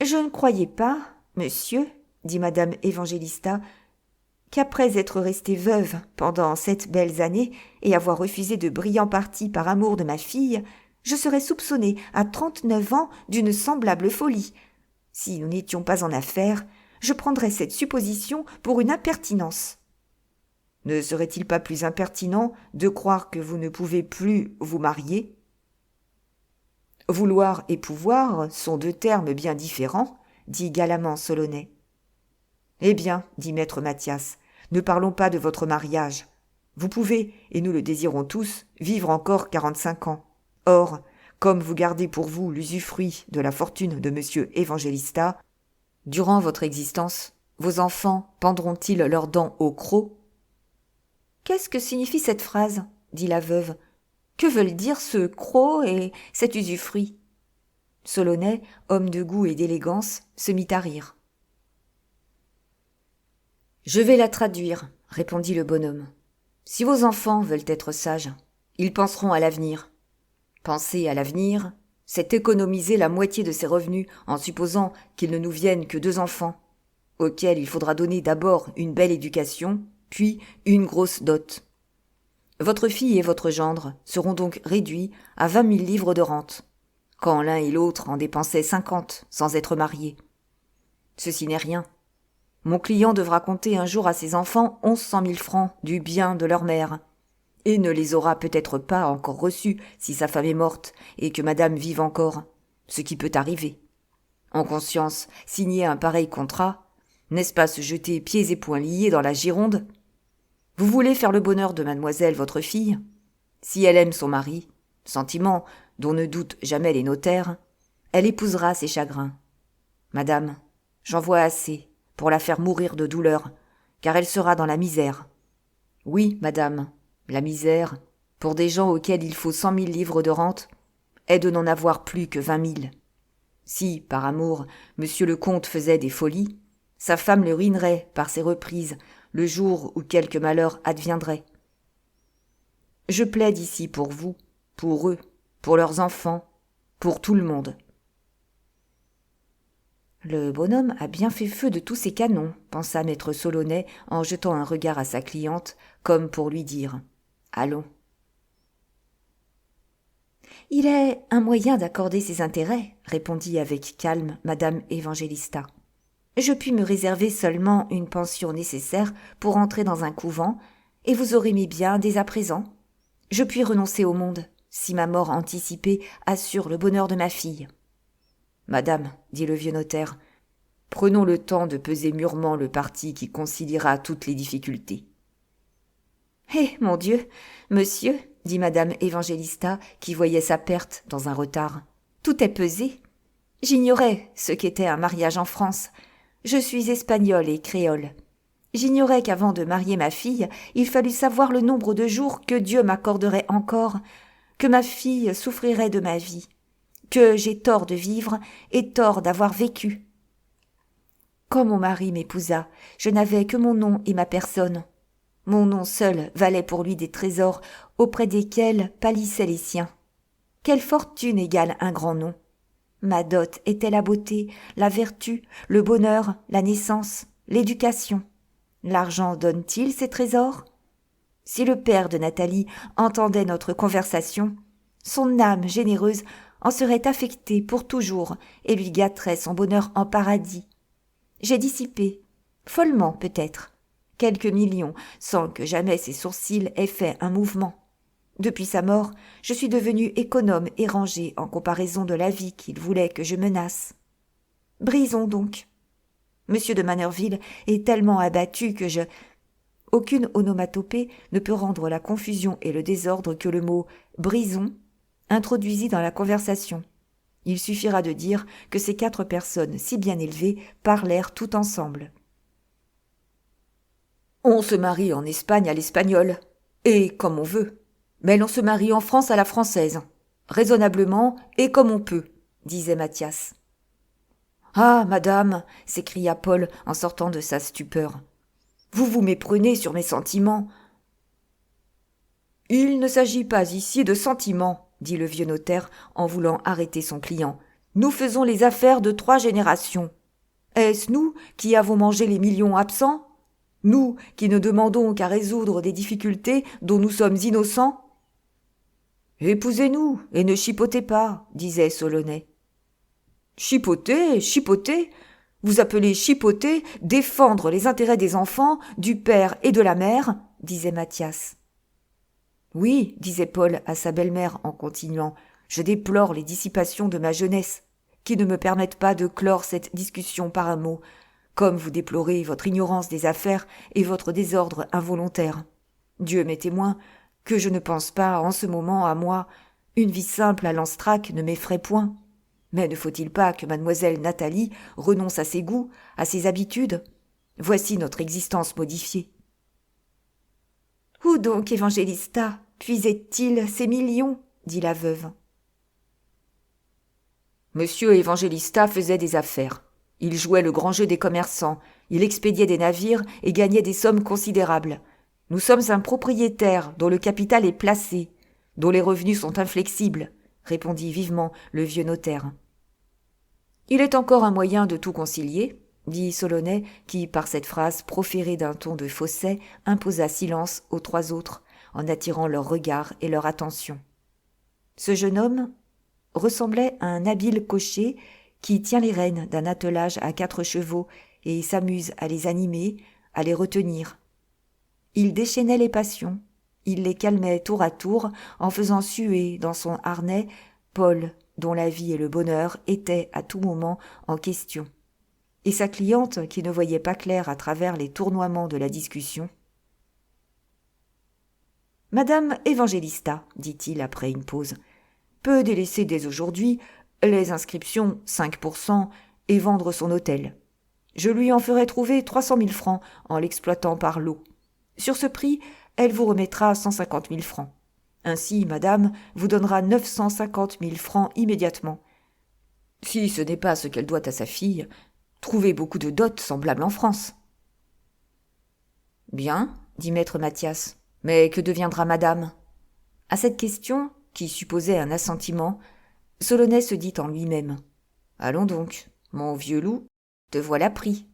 Je ne croyais pas, monsieur, » dit madame Évangélista, « qu'après être restée veuve pendant 7 belles années et avoir refusé de brillants partis par amour de ma fille, je serais soupçonnée à 39 ans d'une semblable folie. Si nous n'étions pas en affaires, je prendrais cette supposition pour une impertinence. » « Ne serait-il pas plus impertinent de croire que vous ne pouvez plus vous marier ? » ?»« Vouloir et pouvoir sont 2 termes bien différents, » dit galamment Solonnet. « Eh bien, dit maître Mathias, ne parlons pas de votre mariage. Vous pouvez, et nous le désirons tous, vivre encore 45 ans. Or, comme vous gardez pour vous l'usufruit de la fortune de monsieur Évangélista, durant votre existence, vos enfants pendront-ils leurs dents au croc ? » « Qu'est-ce que signifie cette phrase ? » dit la veuve. « Que veulent dire ce croc et cet usufruit ?» Solonnet, homme de goût et d'élégance, se mit à rire. « Je vais la traduire, » répondit le bonhomme. « Si vos enfants veulent être sages, ils penseront à l'avenir. Penser à l'avenir, c'est économiser la moitié de ses revenus en supposant qu'il ne nous vienne que 2 enfants, auxquels il faudra donner d'abord une belle éducation, puis une grosse dot. Votre fille et votre gendre seront donc réduits à 20 000 livres de rente, quand l'un et l'autre en dépensaient 50 sans être mariés. Ceci n'est rien. Mon client devra compter un jour à ses enfants 1100 000 francs du bien de leur mère, et ne les aura peut-être pas encore reçus si sa femme est morte et que madame vive encore, ce qui peut arriver. En conscience, signer un pareil contrat, n'est-ce pas se jeter pieds et poings liés dans la Gironde ? Vous voulez faire le bonheur de mademoiselle votre fille ? Si elle aime son mari, sentiment dont ne doutent jamais les notaires, elle épousera ses chagrins. Madame, j'en vois assez pour la faire mourir de douleur, car elle sera dans la misère. Oui, madame, la misère, pour des gens auxquels il faut 100 000 livres de rente, est de n'en avoir plus que 20 000. Si, par amour, monsieur le comte faisait des folies, sa femme le ruinerait par ses reprises le jour où quelque malheur adviendrait. Je plaide ici pour vous, pour eux, pour leurs enfants, pour tout le monde. Le bonhomme a bien fait feu de tous ses canons, pensa maître Solonnet en jetant un regard à sa cliente, comme pour lui dire « Allons ». Il est un moyen d'accorder ses intérêts, répondit avec calme madame Évangélista. Je puis me réserver seulement une pension nécessaire pour entrer dans un couvent, et vous aurez mes biens dès à présent. Je puis renoncer au monde, si ma mort anticipée assure le bonheur de ma fille. Madame, dit le vieux notaire, prenons le temps de peser mûrement le parti qui conciliera toutes les difficultés. Eh, mon Dieu, monsieur, dit madame Évangélista, qui voyait sa perte dans un retard, tout est pesé. J'ignorais ce qu'était un mariage en France. Je suis espagnole et créole. J'ignorais qu'avant de marier ma fille, il fallut savoir le nombre de jours que Dieu m'accorderait encore, que ma fille souffrirait de ma vie, que j'ai tort de vivre et tort d'avoir vécu. Quand mon mari m'épousa, je n'avais que mon nom et ma personne. Mon nom seul valait pour lui des trésors auprès desquels pâlissaient les siens. Quelle fortune égale un grand nom? Ma dot était la beauté, la vertu, le bonheur, la naissance, l'éducation. L'argent donne-t-il ces trésors? Si le père de Nathalie entendait notre conversation, son âme généreuse en serait affectée pour toujours et lui gâterait son bonheur en paradis. J'ai dissipé, follement peut-être, quelques millions sans que jamais ses sourcils aient fait un mouvement. Depuis sa mort, je suis devenue économe et rangée en comparaison de la vie qu'il voulait que je menace. Brisons donc. Monsieur de Manerville est tellement abattu que je... Aucune onomatopée ne peut rendre la confusion et le désordre que le mot « brisons » introduisit dans la conversation. Il suffira de dire que ces 4 personnes si bien élevées parlèrent tout ensemble. On se marie en Espagne à l'espagnole, et comme on veut. Mais l'on se marie en France à la française, raisonnablement et comme on peut, disait Mathias. Ah, madame, s'écria Paul en sortant de sa stupeur. Vous vous méprenez sur mes sentiments. Il ne s'agit pas ici de sentiments, dit le vieux notaire en voulant arrêter son client. Nous faisons les affaires de 3 générations. Est-ce nous qui avons mangé les millions absents? Nous qui ne demandons qu'à résoudre des difficultés dont nous sommes innocents? Épousez-nous et ne chipotez pas, disait Solonnet. Chipoter, chipoter? Vous appelez chipoter défendre les intérêts des enfants, du père et de la mère? Disait Mathias. Oui, disait Paul à sa belle-mère en continuant, je déplore les dissipations de ma jeunesse, qui ne me permettent pas de clore cette discussion par un mot, comme vous déplorez votre ignorance des affaires et votre désordre involontaire. Dieu m'est témoin que je ne pense pas en ce moment à moi. Une vie simple à Lanstrac ne m'effraie point. Mais ne faut-il pas que mademoiselle Nathalie renonce à ses goûts, à ses habitudes? Voici notre existence modifiée. Où donc, Évangélista, puisait-il ces millions? Dit la veuve. Monsieur Évangélista faisait des affaires. Il jouait le grand jeu des commerçants, il expédiait des navires et gagnait des sommes considérables. Nous sommes un propriétaire dont le capital est placé, dont les revenus sont inflexibles, répondit vivement le vieux notaire. Il est encore un moyen de tout concilier, dit Solonnet, qui, par cette phrase proférée d'un ton de fausset, imposa silence aux 3 autres, en attirant leur regard et leur attention. Ce jeune homme ressemblait à un habile cocher qui tient les rênes d'un attelage à 4 chevaux et s'amuse à les animer, à les retenir. Il déchaînait les passions, il les calmait tour à tour en faisant suer dans son harnais Paul, dont la vie et le bonheur étaient à tout moment en question, et sa cliente qui ne voyait pas clair à travers les tournoiements de la discussion. « Madame Évangélista, dit-il après une pause, peut délaisser dès aujourd'hui les inscriptions 5% et vendre son hôtel. Je lui en ferai trouver 300 000 francs en l'exploitant par lot. Sur ce prix, elle vous remettra 150 000 francs. Ainsi, madame vous donnera 950 000 francs immédiatement. Si ce n'est pas ce qu'elle doit à sa fille, trouvez beaucoup de dots semblables en France. » Bien, dit maître Mathias, mais que deviendra madame? À cette question, qui supposait un assentiment, Solonnet se dit en lui-même. Allons donc, mon vieux loup, te voilà pris.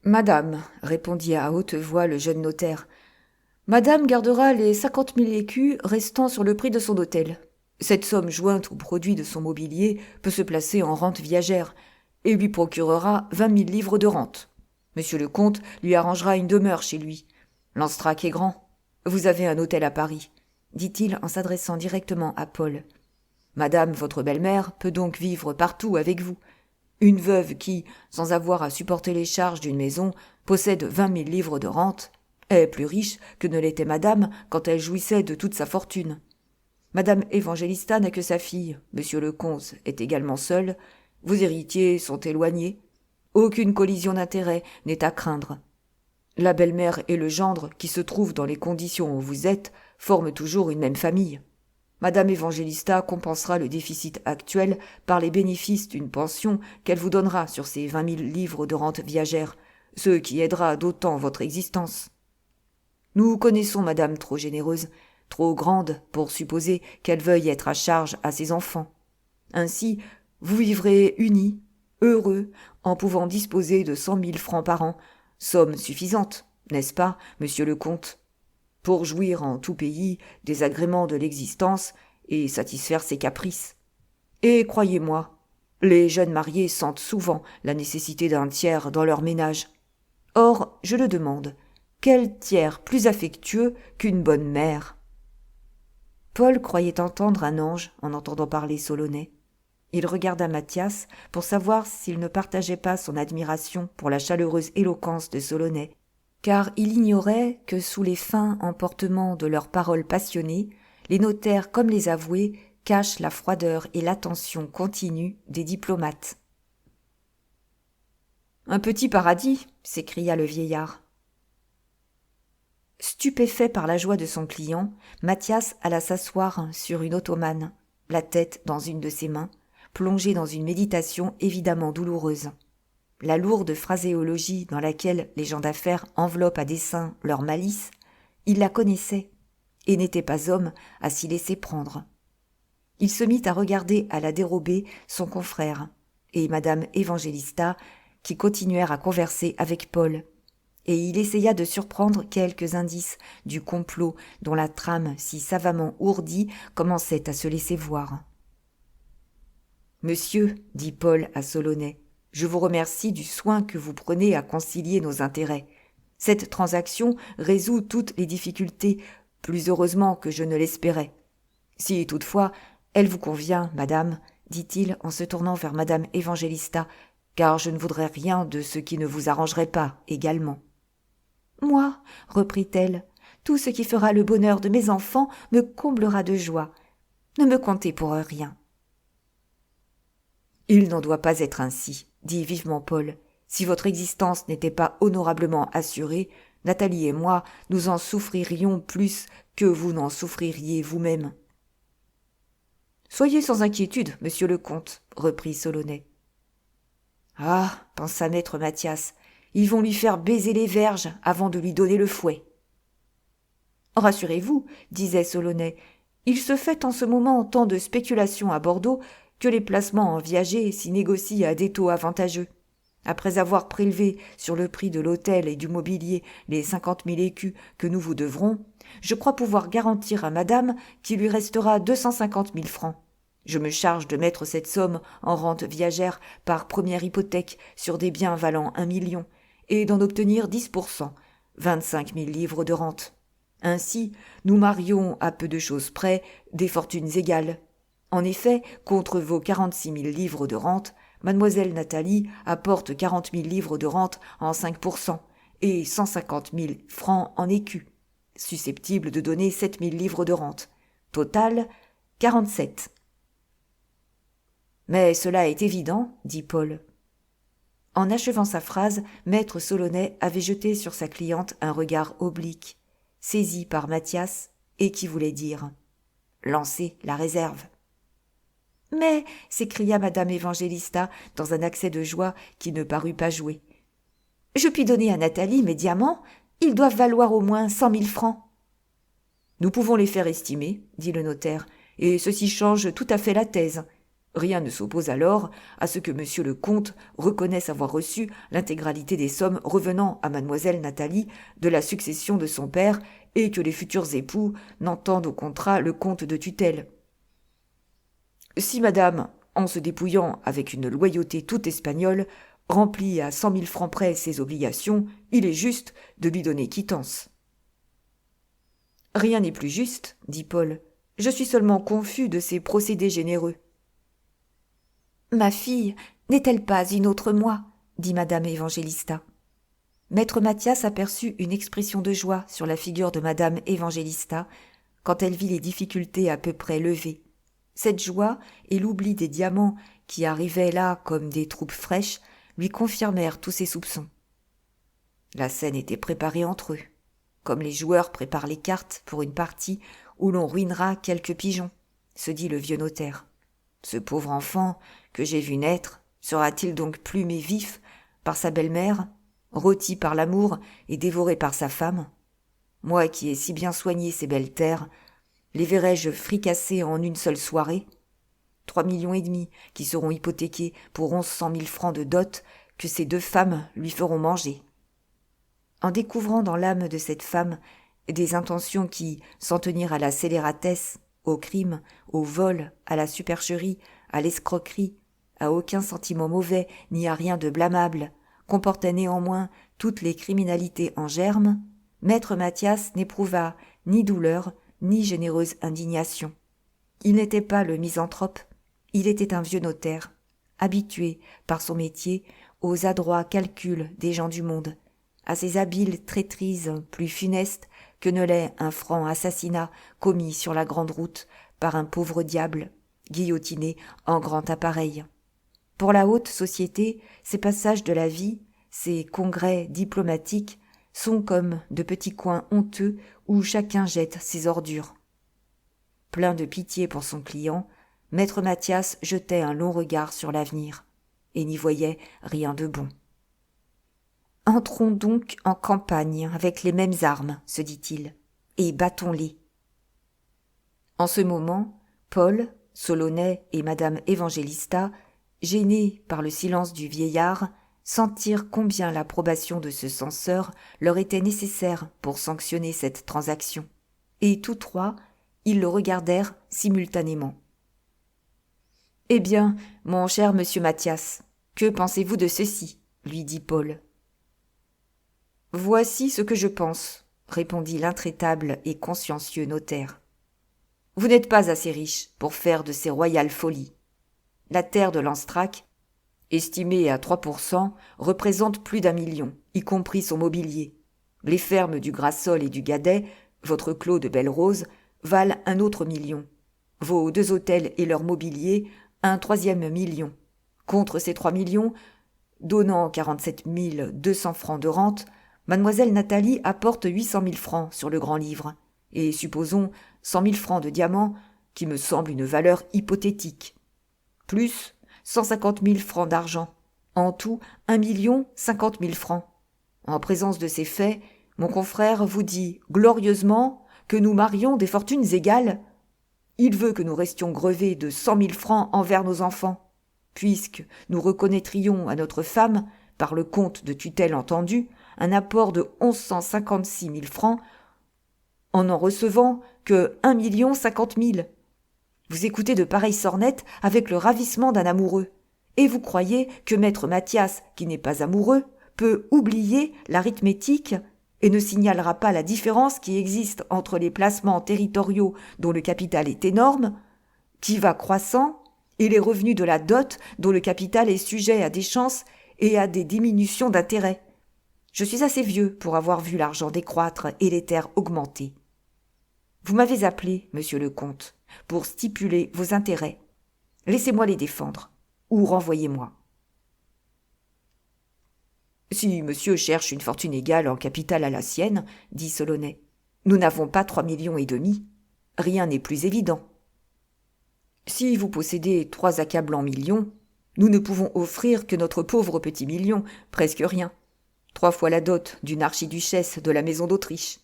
Madame, répondit à haute voix le jeune notaire, Madame gardera les 50 000 écus restant sur le prix de son hôtel. Cette somme jointe au produit de son mobilier peut se placer en rente viagère et lui procurera 20 000 livres de rente. Monsieur le comte lui arrangera une demeure chez lui. Lanstrac est grand. Vous avez un hôtel à Paris, dit-il en s'adressant directement à Paul. Madame, votre belle-mère, peut donc vivre partout avec vous. Une veuve qui, sans avoir à supporter les charges d'une maison, possède 20 000 livres de rente, est plus riche que ne l'était madame quand elle jouissait de toute sa fortune. Madame Évangélista n'a que sa fille, monsieur le comte est également seul, vos héritiers sont éloignés, aucune collision d'intérêts n'est à craindre. La belle-mère et le gendre, qui se trouvent dans les conditions où vous êtes, forment toujours une même famille. Madame Évangélista compensera le déficit actuel par les bénéfices d'une pension qu'elle vous donnera sur ces 20 000 livres de rente viagère, ce qui aidera d'autant votre existence. Nous connaissons madame trop généreuse, trop grande pour supposer qu'elle veuille être à charge à ses enfants. Ainsi, vous vivrez unis, heureux, en pouvant disposer de 100 000 francs par an, somme suffisante, n'est-ce pas, monsieur le comte, pour jouir en tout pays des agréments de l'existence et satisfaire ses caprices. Et croyez-moi, les jeunes mariés sentent souvent la nécessité d'un tiers dans leur ménage. Or, je le demande, quel tiers plus affectueux qu'une bonne mère ? Paul croyait entendre un ange en entendant parler Solonais. Il regarda Mathias pour savoir s'il ne partageait pas son admiration pour la chaleureuse éloquence de Solonais, car il ignorait que sous les fins emportements de leurs paroles passionnées, les notaires comme les avoués cachent la froideur et l'attention continue des diplomates. « Un petit paradis !» s'écria le vieillard. Stupéfait par la joie de son client, Mathias alla s'asseoir sur une ottomane, la tête dans une de ses mains, plongé dans une méditation évidemment douloureuse. La lourde phraséologie dans laquelle les gens d'affaires enveloppent à dessein leur malice, il la connaissait et n'était pas homme à s'y laisser prendre. Il se mit à regarder à la dérobée son confrère et madame Évangélista qui continuèrent à converser avec Paul, et il essaya de surprendre quelques indices du complot dont la trame si savamment ourdie commençait à se laisser voir. « Monsieur, dit Paul à Solonais, je vous remercie du soin que vous prenez à concilier nos intérêts. Cette transaction résout toutes les difficultés, plus heureusement que je ne l'espérais. Si toutefois elle vous convient, madame, dit-il en se tournant vers madame Évangélista, car je ne voudrais rien de ce qui ne vous arrangerait pas également. Moi, reprit-elle, tout ce qui fera le bonheur de mes enfants me comblera de joie. Ne me comptez pour rien. Il n'en doit pas être ainsi, dit vivement Paul. Si votre existence n'était pas honorablement assurée, Nathalie et moi, nous en souffririons plus que vous n'en souffririez vous-même. Soyez sans inquiétude, monsieur le comte, reprit Solonais. Ah, pensa maître Mathias, ils vont lui faire baiser les verges avant de lui donner le fouet. Rassurez-vous, disait Solonais, il se fait en ce moment tant de spéculations à Bordeaux que les placements en viager s'y négocient à des taux avantageux. Après avoir prélevé sur le prix de l'hôtel et du mobilier les 50 000 écus que nous vous devrons, je crois pouvoir garantir à madame qu'il lui restera 250 000 francs. Je me charge de mettre cette somme en rente viagère par première hypothèque sur des biens valant 1 million et d'en obtenir 10%, 25 000 livres de rente. Ainsi, nous marions à peu de choses près des fortunes égales. En effet, contre vos 46 000 livres de rente, mademoiselle Nathalie apporte 40 000 livres de rente en 5% et 150 000 francs en écus, susceptibles de donner 7 000 livres de rente. Total, 47. Mais cela est évident, dit Paul. En achevant sa phrase, maître Solonais avait jeté sur sa cliente un regard oblique, saisi par Mathias et qui voulait dire « Lancez la réserve ». Mais, s'écria madame Évangélista dans un accès de joie qui ne parut pas jouer, je puis donner à Nathalie mes diamants, ils doivent valoir au moins 100 000 francs. Nous pouvons les faire estimer, dit le notaire, et ceci change tout à fait la thèse. Rien ne s'oppose alors à ce que monsieur le comte reconnaisse avoir reçu l'intégralité des sommes revenant à mademoiselle Nathalie de la succession de son père et que les futurs époux n'entendent au contrat le compte de tutelle. Si madame, en se dépouillant avec une loyauté toute espagnole, remplit à 100 000 francs près ses obligations, il est juste de lui donner quittance. Rien n'est plus juste, dit Paul. Je suis seulement confus de ces procédés généreux. Ma fille n'est-elle pas une autre moi dit madame Évangélista. Maître Mathias aperçut une expression de joie sur la figure de madame Évangélista quand elle vit les difficultés à peu près levées. Cette joie et l'oubli des diamants qui arrivaient là comme des troupes fraîches lui confirmèrent tous ses soupçons. La scène était préparée entre eux, comme les joueurs préparent les cartes pour une partie où l'on ruinera quelques pigeons, se dit le vieux notaire. Ce pauvre enfant que j'ai vu naître sera-t-il donc plumé vif par sa belle-mère, rôti par l'amour et dévoré par sa femme? Moi qui ai si bien soigné ces belles terres, les verrai-je fricassées en une seule soirée? 3,5 millions qui seront hypothéqués pour 100 000 francs de dot que ces 2 femmes lui feront manger. En découvrant dans l'âme de cette femme des intentions qui, sans tenir à la scélératesse, au crime, au vol, à la supercherie, à l'escroquerie, à aucun sentiment mauvais ni à rien de blâmable, comportaient néanmoins toutes les criminalités en germe, maître Mathias n'éprouva ni douleur ni généreuse indignation. Il n'était pas le misanthrope, il était un vieux notaire, habitué, par son métier, aux adroits calculs des gens du monde, à ces habiles traîtrises plus funestes que ne l'est un franc assassinat commis sur la grande route par un pauvre diable, guillotiné en grand appareil. Pour la haute société, ces passages de la vie, ces congrès diplomatiques, sont comme de petits coins honteux où chacun jette ses ordures. Plein de pitié pour son client, maître Mathias jetait un long regard sur l'avenir, et n'y voyait rien de bon. « Entrons donc en campagne avec les mêmes armes, se dit-il, et battons-les. » En ce moment, Paul, Solonais et madame Évangélista, gênés par le silence du vieillard, sentirent combien l'approbation de ce censeur leur était nécessaire pour sanctionner cette transaction, et tous trois, ils le regardèrent simultanément. « Eh bien, mon cher monsieur Mathias, que pensez-vous de ceci ?» lui dit Paul. « Voici ce que je pense, » répondit l'intraitable et consciencieux notaire. « Vous n'êtes pas assez riche pour faire de ces royales folies. La terre de Lanstrac, estimée à 3%, représente plus d'1 million, y compris son mobilier. Les fermes du Grassol et du Gadet, votre clos de Belle-Rose, valent un autre million. Vos 2 hôtels et leur mobilier, un 3e million. Contre ces 3 millions, donnant 47 200 francs de rente, mademoiselle Nathalie apporte 800 000 francs sur le grand-livre, et supposons 100 000 francs de diamants, qui me semble une valeur hypothétique. Plus 150 000 francs d'argent, en tout 1 50 000 francs. En présence de ces faits, mon confrère vous dit glorieusement que nous marions des fortunes égales. Il veut que nous restions grevés de 100 000 francs envers nos enfants, puisque nous reconnaîtrions à notre femme, par le compte de tutelle entendu, un apport de 1156 000 francs, en recevant que 1 50 000. Vous écoutez de pareilles sornettes avec le ravissement d'un amoureux, et vous croyez que maître Mathias, qui n'est pas amoureux, peut oublier l'arithmétique et ne signalera pas la différence qui existe entre les placements territoriaux dont le capital est énorme, qui va croissant, et les revenus de la dot dont le capital est sujet à des chances et à des diminutions d'intérêt. Je suis assez vieux pour avoir vu l'argent décroître et les terres augmenter. Vous m'avez appelé, monsieur le comte, pour stipuler vos intérêts. Laissez-moi les défendre, ou renvoyez-moi. Si monsieur cherche une fortune égale en capital à la sienne, dit Solonais, nous n'avons pas 3,5 millions. Rien n'est plus évident. Si vous possédez 3 accablants millions, nous ne pouvons offrir que notre pauvre petit million, presque rien. 3 fois la dot d'une archiduchesse de la maison d'Autriche.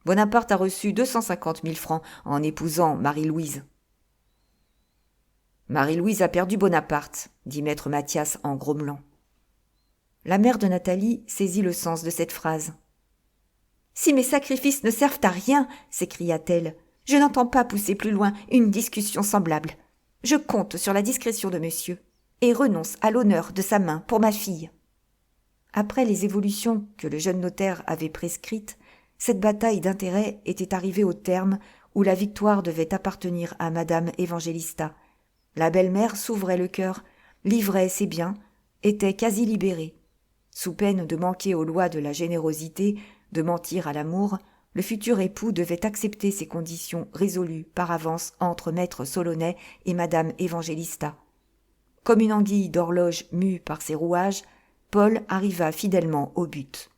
Bonaparte a reçu 250 000 francs en épousant Marie-Louise. Marie-Louise a perdu Bonaparte, dit maître Mathias en grommelant. La mère de Nathalie saisit le sens de cette phrase. « Si mes sacrifices ne servent à rien, s'écria-t-elle, je n'entends pas pousser plus loin une discussion semblable. Je compte sur la discrétion de monsieur et renonce à l'honneur de sa main pour ma fille. » Après les évolutions que le jeune notaire avait prescrites, cette bataille d'intérêts était arrivée au terme où la victoire devait appartenir à Madame Évangélista. La belle-mère s'ouvrait le cœur, livrait ses biens, était quasi libérée. Sous peine de manquer aux lois de la générosité, de mentir à l'amour, le futur époux devait accepter ces conditions résolues par avance entre maître Solonais et Madame Évangélista. Comme une anguille d'horloge mue par ses rouages, Paul arriva fidèlement au but.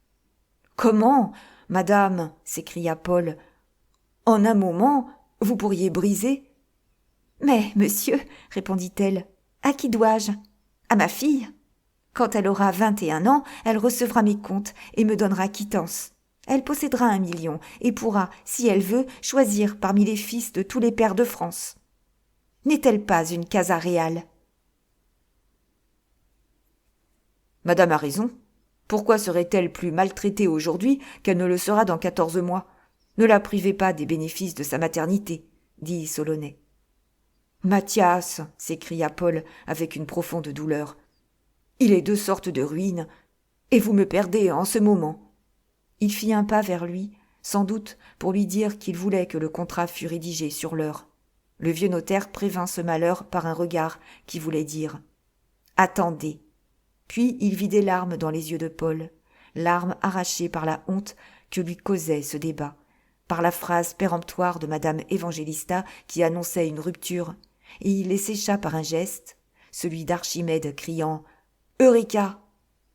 « Comment, madame, s'écria Paul, en un moment, vous pourriez briser ?»« Mais, monsieur, répondit-elle, à qui dois-je ? À ma fille. Quand elle aura 21 ans, elle recevra mes comptes et me donnera quittance. Elle possédera 1 million et pourra, si elle veut, choisir parmi les fils de tous les pairs de France. N'est-elle pas une casa réale ? » Madame a raison. Pourquoi serait-elle plus maltraitée aujourd'hui qu'elle ne le sera dans 14 mois ? Ne la privez pas des bénéfices de sa maternité, dit Solonais. Mathias, s'écria Paul avec une profonde douleur. Il est 2 sortes de ruines, et vous me perdez en ce moment. Il fit un pas vers lui, sans doute pour lui dire qu'il voulait que le contrat fût rédigé sur l'heure. Le vieux notaire prévint ce malheur par un regard qui voulait dire « Attendez ». Puis il vit des larmes dans les yeux de Paul, larmes arrachées par la honte que lui causait ce débat, par la phrase péremptoire de Madame Évangélista qui annonçait une rupture, et il les sécha par un geste, celui d'Archimède criant « Eureka !»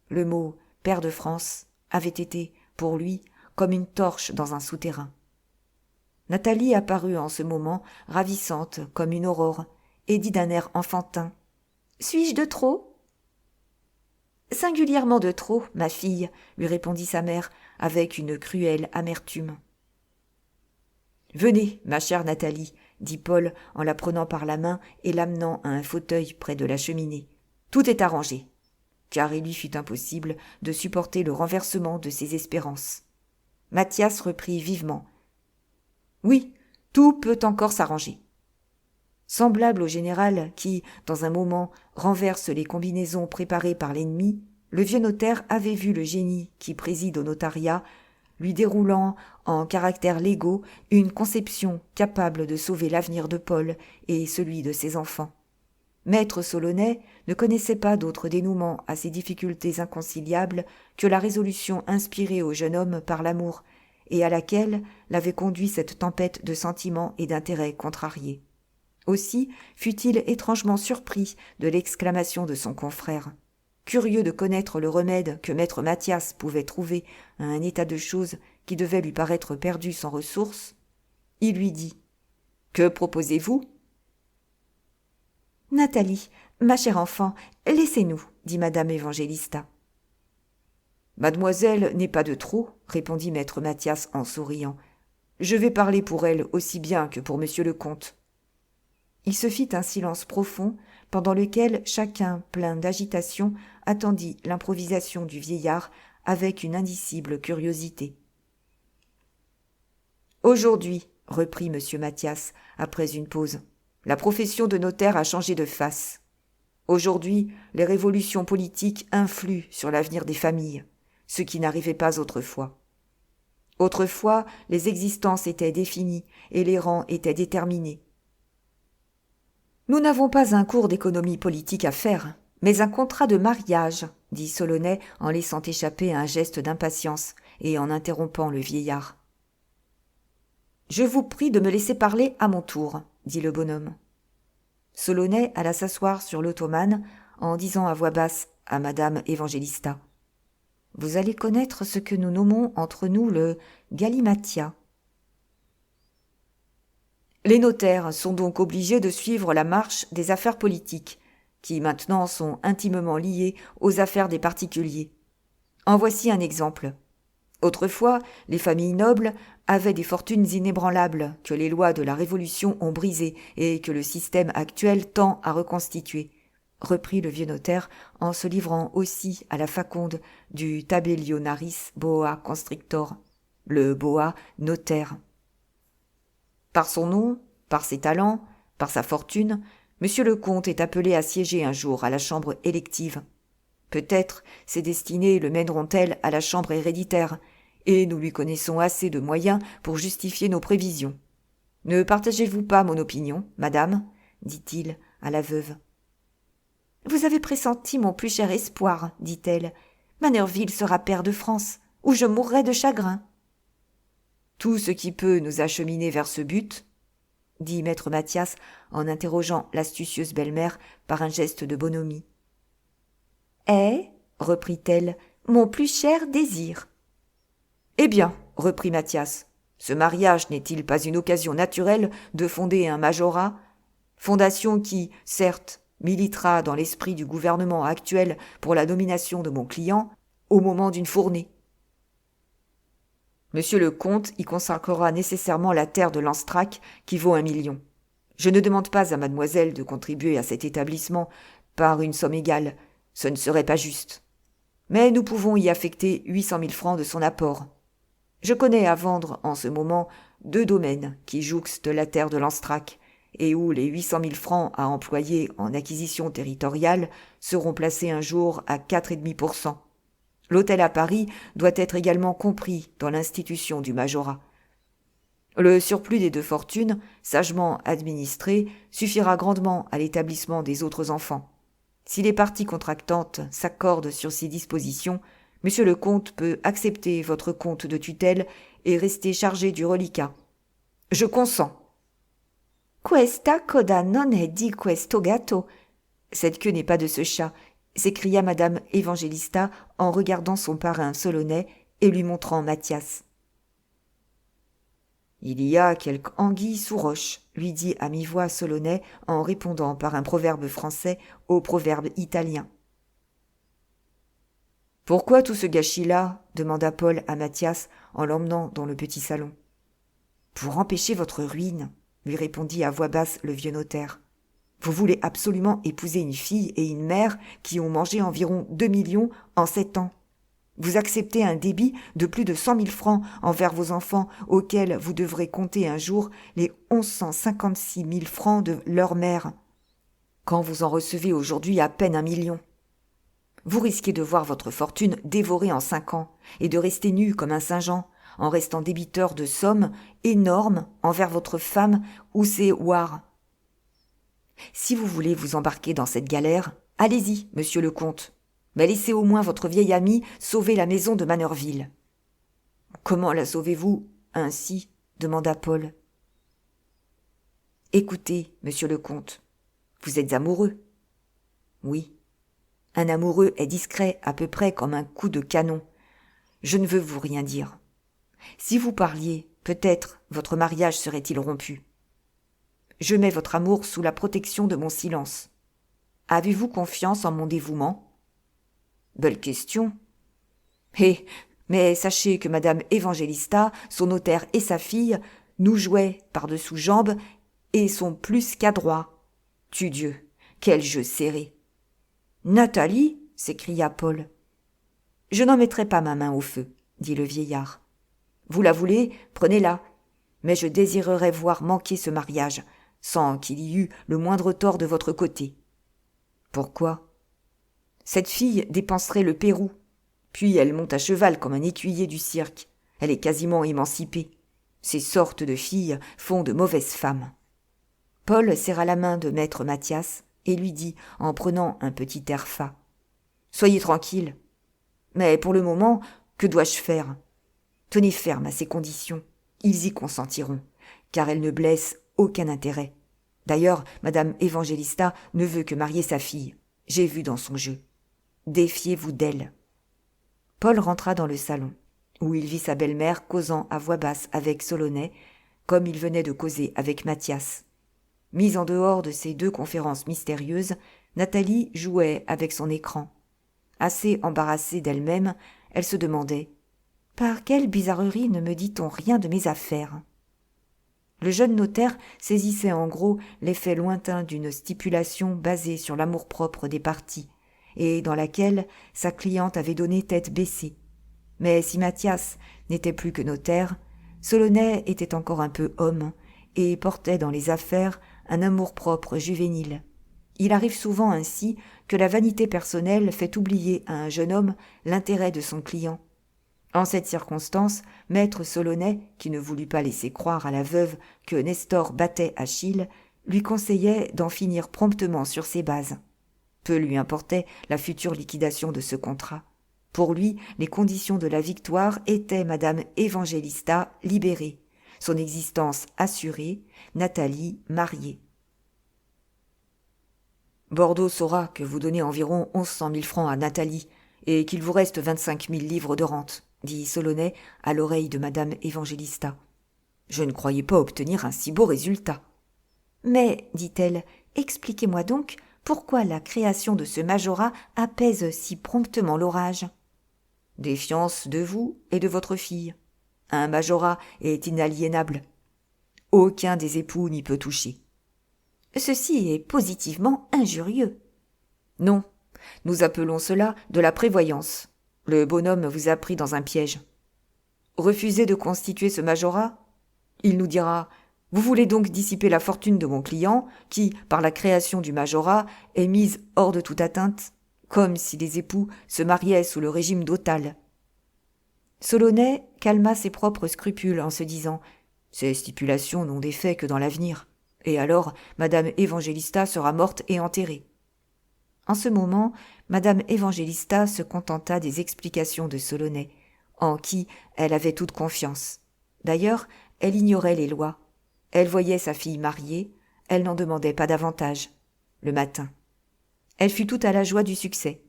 Le mot « Père de France » avait été, pour lui, comme une torche dans un souterrain. Nathalie apparut en ce moment, ravissante comme une aurore, et dit d'un air enfantin « Suis-je de trop ?» « Singulièrement de trop, ma fille, » lui répondit sa mère avec une cruelle amertume. « Venez, ma chère Nathalie, » dit Paul en la prenant par la main et l'amenant à un fauteuil près de la cheminée. « Tout est arrangé. » Car il lui fut impossible de supporter le renversement de ses espérances. Mathias reprit vivement. « Oui, tout peut encore s'arranger. » Semblable au général qui, dans un moment, renverse les combinaisons préparées par l'ennemi, le vieux notaire avait vu le génie qui préside au notariat, lui déroulant en caractères légaux une conception capable de sauver l'avenir de Paul et celui de ses enfants. Maître Solonais ne connaissait pas d'autre dénouement à ces difficultés inconciliables que la résolution inspirée au jeune homme par l'amour et à laquelle l'avait conduit cette tempête de sentiments et d'intérêts contrariés. Aussi fut-il étrangement surpris de l'exclamation de son confrère. Curieux de connaître le remède que maître Mathias pouvait trouver à un état de choses qui devait lui paraître perdu sans ressources, il lui dit « Que proposez-vous » ? « Nathalie, ma chère enfant, laissez-nous, dit Madame Évangélista. « Mademoiselle n'est pas de trop, répondit maître Mathias en souriant. Je vais parler pour elle aussi bien que pour monsieur le comte. Il se fit un silence profond, pendant lequel chacun, plein d'agitation, attendit l'improvisation du vieillard avec une indicible curiosité. « Aujourd'hui, reprit monsieur Mathias, après une pause, la profession de notaire a changé de face. Aujourd'hui, les révolutions politiques influent sur l'avenir des familles, ce qui n'arrivait pas autrefois. Autrefois, les existences étaient définies et les rangs étaient déterminés. Nous n'avons pas un cours d'économie politique à faire, mais un contrat de mariage, dit Solonais en laissant échapper un geste d'impatience et en interrompant le vieillard. Je vous prie de me laisser parler à mon tour, dit le bonhomme. Solonais alla s'asseoir sur l'ottomane en disant à voix basse à Madame Évangélista. Vous allez connaître ce que nous nommons entre nous le galimatia. Les notaires sont donc obligés de suivre la marche des affaires politiques, qui maintenant sont intimement liées aux affaires des particuliers. En voici un exemple. Autrefois, les familles nobles avaient des fortunes inébranlables que les lois de la Révolution ont brisées et que le système actuel tend à reconstituer, reprit le vieux notaire en se livrant aussi à la faconde du tabellionaris boa constrictor, le boa notaire. Par son nom, par ses talents, par sa fortune, monsieur le comte est appelé à siéger un jour à la chambre élective. Peut-être ses destinées le mèneront-elles à la chambre héréditaire, et nous lui connaissons assez de moyens pour justifier nos prévisions. Ne partagez-vous pas mon opinion, madame ? Dit-il à la veuve. Vous avez pressenti mon plus cher espoir, dit-elle. Manerville sera pair de France, ou je mourrai de chagrin. Tout ce qui peut nous acheminer vers ce but, dit maître Mathias en interrogeant l'astucieuse belle-mère par un geste de bonhomie. Est, reprit-elle, mon plus cher désir. Eh bien, reprit Mathias, ce mariage n'est-il pas une occasion naturelle de fonder un majorat, fondation qui, certes, militera dans l'esprit du gouvernement actuel pour la nomination de mon client au moment d'une fournée. Monsieur le comte y consacrera nécessairement la terre de Lanstrac qui vaut 1 million. Je ne demande pas à mademoiselle de contribuer à cet établissement par une somme égale, ce ne serait pas juste. Mais nous pouvons y affecter 800 000 francs de son apport. Je connais à vendre en ce moment 2 domaines qui jouxtent la terre de Lanstrac et où les 800 000 francs à employer en acquisition territoriale seront placés un jour à 4,5%. L'hôtel à Paris doit être également compris dans l'institution du majorat. Le surplus des 2 fortunes, sagement administré, suffira grandement à l'établissement des autres enfants. Si les parties contractantes s'accordent sur ces dispositions, monsieur le comte peut accepter votre compte de tutelle et rester chargé du reliquat. Je consens. Questa coda non è di questo gatto. Cette queue n'est pas de ce chat, s'écria madame Évangélista en regardant son parrain Solonais et lui montrant Mathias. Il y a quelque anguille sous roche, lui dit à mi-voix Solonais en répondant par un proverbe français au proverbe italien. Pourquoi tout ce gâchis-là ? Demanda Paul à Mathias en l'emmenant dans le petit salon. Pour empêcher votre ruine, lui répondit à voix basse le vieux notaire. Vous voulez absolument épouser une fille et une mère qui ont mangé environ 2 millions en 7 ans. Vous acceptez un débit de plus de 100 000 francs envers vos enfants auxquels vous devrez compter un jour les 1156 000 francs de leur mère, quand vous en recevez aujourd'hui à peine 1 million. Vous risquez de voir votre fortune dévorée en 5 ans et de rester nu comme un Saint-Jean, en restant débiteur de sommes énormes envers votre femme ou ses ouars. Si vous voulez vous embarquer dans cette galère, allez-y, monsieur le comte. Mais laissez au moins votre vieil ami sauver la maison de Manerville. Comment la sauvez-vous ainsi ? Demanda Paul. Écoutez, monsieur le comte, vous êtes amoureux. Oui. Un amoureux est discret à peu près comme un coup de canon. Je ne veux vous rien dire. Si vous parliez, peut-être votre mariage serait-il rompu. Je mets votre amour sous la protection de mon silence. Avez-vous confiance en mon dévouement ? Belle question. Mais sachez que madame Évangélista, son notaire et sa fille nous jouaient par-dessous jambes et sont plus qu'adroits. Tudieu, quel jeu serré. Nathalie, s'écria Paul. Je n'en mettrai pas ma main au feu, dit le vieillard. Vous la voulez, prenez-la. Mais je désirerais voir manquer ce mariage, sans qu'il y eût le moindre tort de votre côté. Pourquoi ? Cette fille dépenserait le Pérou, puis elle monte à cheval comme un écuyer du cirque. Elle est quasiment émancipée. Ces sortes de filles font de mauvaises femmes. Paul serra la main de maître Mathias et lui dit, en prenant un petit air fat. « Soyez tranquille. Mais pour le moment, que dois-je faire ? Tenez ferme à ces conditions. Ils y consentiront, car elles ne blessent aucun intérêt. D'ailleurs, madame Évangélista ne veut que marier sa fille. J'ai vu dans son jeu. Défiez-vous d'elle. » Paul rentra dans le salon, où il vit sa belle-mère causant à voix basse avec Solonais, comme il venait de causer avec Mathias. Mise en dehors de ces 2 conférences mystérieuses, Nathalie jouait avec son écran. Assez embarrassée d'elle-même, elle se demandait Par quelle bizarrerie ne me dit-on rien de mes affaires ?» Le jeune notaire saisissait en gros l'effet lointain d'une stipulation basée sur l'amour-propre des parties, et dans laquelle sa cliente avait donné tête baissée. Mais si Mathias n'était plus que notaire, Solonet était encore un peu homme, et portait dans les affaires un amour-propre juvénile. Il arrive souvent ainsi que la vanité personnelle fait oublier à un jeune homme l'intérêt de son client. En cette circonstance, maître Solonet, qui ne voulut pas laisser croire à la veuve que Nestor battait Achille, lui conseillait d'en finir promptement sur ses bases. Peu lui importait la future liquidation de ce contrat. Pour lui, les conditions de la victoire étaient Madame Évangélista libérée, son existence assurée, Nathalie mariée. Bordeaux saura que vous donnez environ 1100 000 francs à Nathalie et qu'il vous reste 25 000 livres de rente, dit Solonet à l'oreille de Madame Évangélista. Je ne croyais pas obtenir un si beau résultat. Mais, dit-elle, expliquez-moi donc pourquoi la création de ce majorat apaise si promptement l'orage. Défiance de vous et de votre fille. Un majorat est inaliénable. Aucun des époux n'y peut toucher. Ceci est positivement injurieux. Non, nous appelons cela de la prévoyance. Le bonhomme vous a pris dans un piège. Refusez de constituer ce majorat ? Il nous dira « Vous voulez donc dissiper la fortune de mon client, qui, par la création du majorat, est mise hors de toute atteinte, comme si les époux se mariaient sous le régime dotal. » Solonet calma ses propres scrupules en se disant « Ces stipulations n'ont d'effet que dans l'avenir. » Et alors, Madame Évangélista sera morte et enterrée. En ce moment, Madame Évangélista se contenta des explications de Solonet, en qui elle avait toute confiance. D'ailleurs, elle ignorait les lois. Elle voyait sa fille mariée, elle n'en demandait pas davantage. Le matin. Elle fut toute à la joie du succès.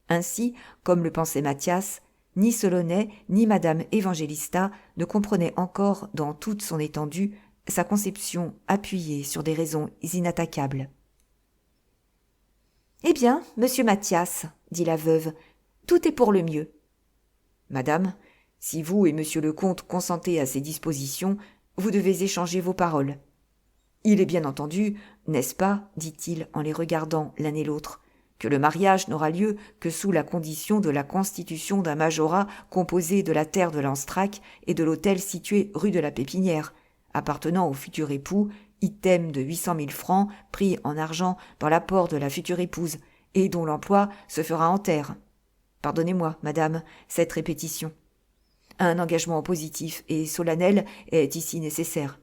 Ainsi, comme le pensait Mathias, ni Solonet ni Madame Évangélista ne comprenaient encore dans toute son étendue sa conception appuyée sur des raisons inattaquables. « Eh bien, monsieur Mathias, dit la veuve, tout est pour le mieux. »« Madame, si vous et monsieur le comte consentez à ces dispositions, vous devez échanger vos paroles. Il est bien entendu, n'est-ce pas, dit-il en les regardant l'un et l'autre, que le mariage n'aura lieu que sous la condition de la constitution d'un majorat composé de la terre de Lanstrac et de l'hôtel situé rue de la Pépinière, appartenant au futur époux, item de 800 000 francs pris en argent dans l'apport de la future épouse, et dont l'emploi se fera en terre. Pardonnez-moi, madame, cette répétition. Un engagement positif et solennel est ici nécessaire.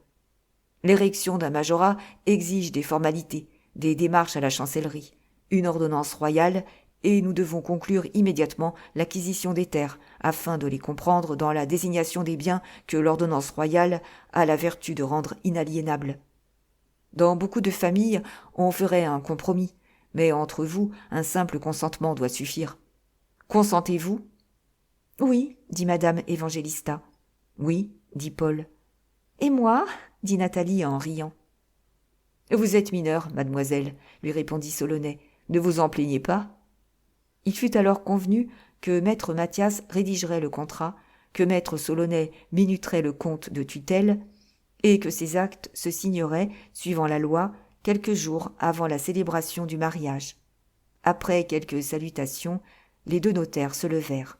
L'érection d'un majorat exige des formalités, des démarches à la chancellerie, une ordonnance royale, et nous devons conclure immédiatement l'acquisition des terres, afin de les comprendre dans la désignation des biens que l'ordonnance royale a la vertu de rendre inaliénables. Dans beaucoup de familles, on ferait un compromis, mais entre vous, un simple consentement doit suffire. Consentez-vous ? Oui, dit Madame Évangélista. Oui, dit Paul. Et moi ? Dit Nathalie en riant. Vous êtes mineure, mademoiselle, lui répondit Solonet. Ne vous en plaignez pas. Il fut alors convenu que maître Mathias rédigerait le contrat, que maître Solonet minuterait le compte de tutelle, et que ces actes se signeraient, suivant la loi, quelques jours avant la célébration du mariage. Après quelques salutations, les deux notaires se levèrent.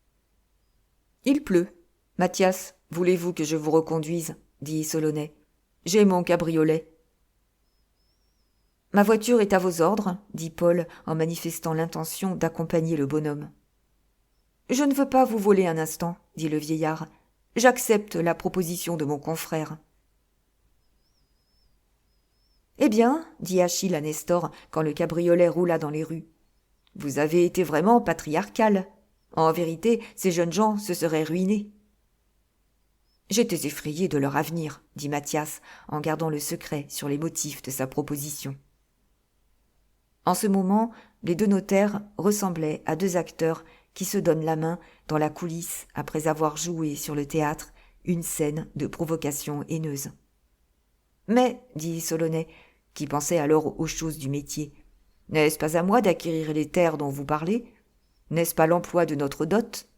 « Il pleut. Mathias, voulez-vous que je vous reconduise ?» dit Solonet. « J'ai mon cabriolet. » « Ma voiture est à vos ordres, » dit Paul en manifestant l'intention d'accompagner le bonhomme. « Je ne veux pas vous voler un instant, » dit le vieillard. « J'accepte la proposition de mon confrère. »« Eh bien, » dit Achille à Nestor quand le cabriolet roula dans les rues, « vous avez été vraiment patriarcal. En vérité, ces jeunes gens se seraient ruinés. » J'étais effrayé de leur avenir, dit Mathias en gardant le secret sur les motifs de sa proposition. En ce moment, les deux notaires ressemblaient à deux acteurs qui se donnent la main dans la coulisse après avoir joué sur le théâtre une scène de provocation haineuse. « Mais, dit Solonet, qui pensait alors aux choses du métier, n'est-ce pas à moi d'acquérir les terres dont vous parlez ? N'est-ce pas l'emploi de notre dot ?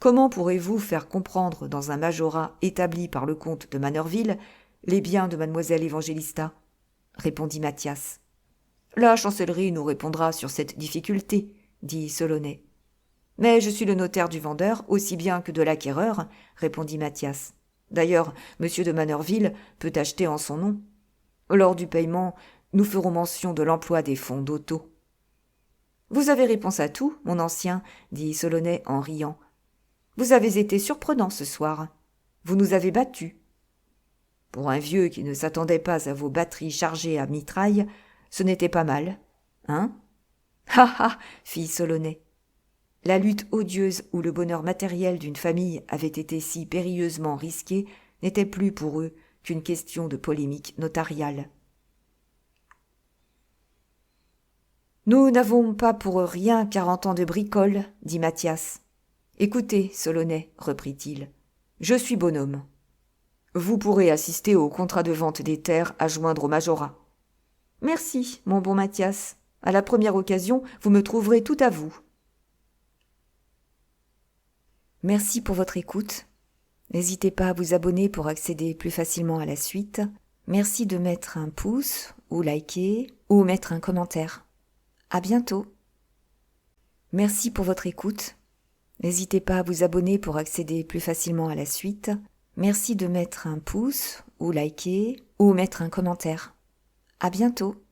Comment pourrez-vous faire comprendre dans un majorat établi par le comte de Manerville les biens de mademoiselle Évangélista ? Répondit Mathias. La chancellerie nous répondra sur cette difficulté, dit Solonet. Mais je suis le notaire du vendeur aussi bien que de l'acquéreur, répondit Mathias. D'ailleurs, monsieur de Manerville peut acheter en son nom. Lors du paiement, nous ferons mention de l'emploi des fonds d'auto. Vous avez réponse à tout, mon ancien, dit Solonet en riant. Vous avez été surprenant ce soir. Vous nous avez battus. Pour un vieux qui ne s'attendait pas à vos batteries chargées à mitraille, ce n'était pas mal, hein ? Ha ha, fit Solonet. La lutte odieuse où le bonheur matériel d'une famille avait été si périlleusement risqué n'était plus pour eux qu'une question de polémique notariale. Nous n'avons pas pour rien 40 ans de bricole, dit Mathias. Écoutez, Solonet, reprit-il, je suis bonhomme. Vous pourrez assister au contrat de vente des terres à joindre au majorat. Merci, mon bon Mathias. À la première occasion, vous me trouverez tout à vous. Merci pour votre écoute. N'hésitez pas à vous abonner pour accéder plus facilement à la suite. Merci de mettre un pouce ou liker ou mettre un commentaire. À bientôt. Merci pour votre écoute. N'hésitez pas à vous abonner pour accéder plus facilement à la suite. Merci de mettre un pouce ou liker ou mettre un commentaire. À bientôt.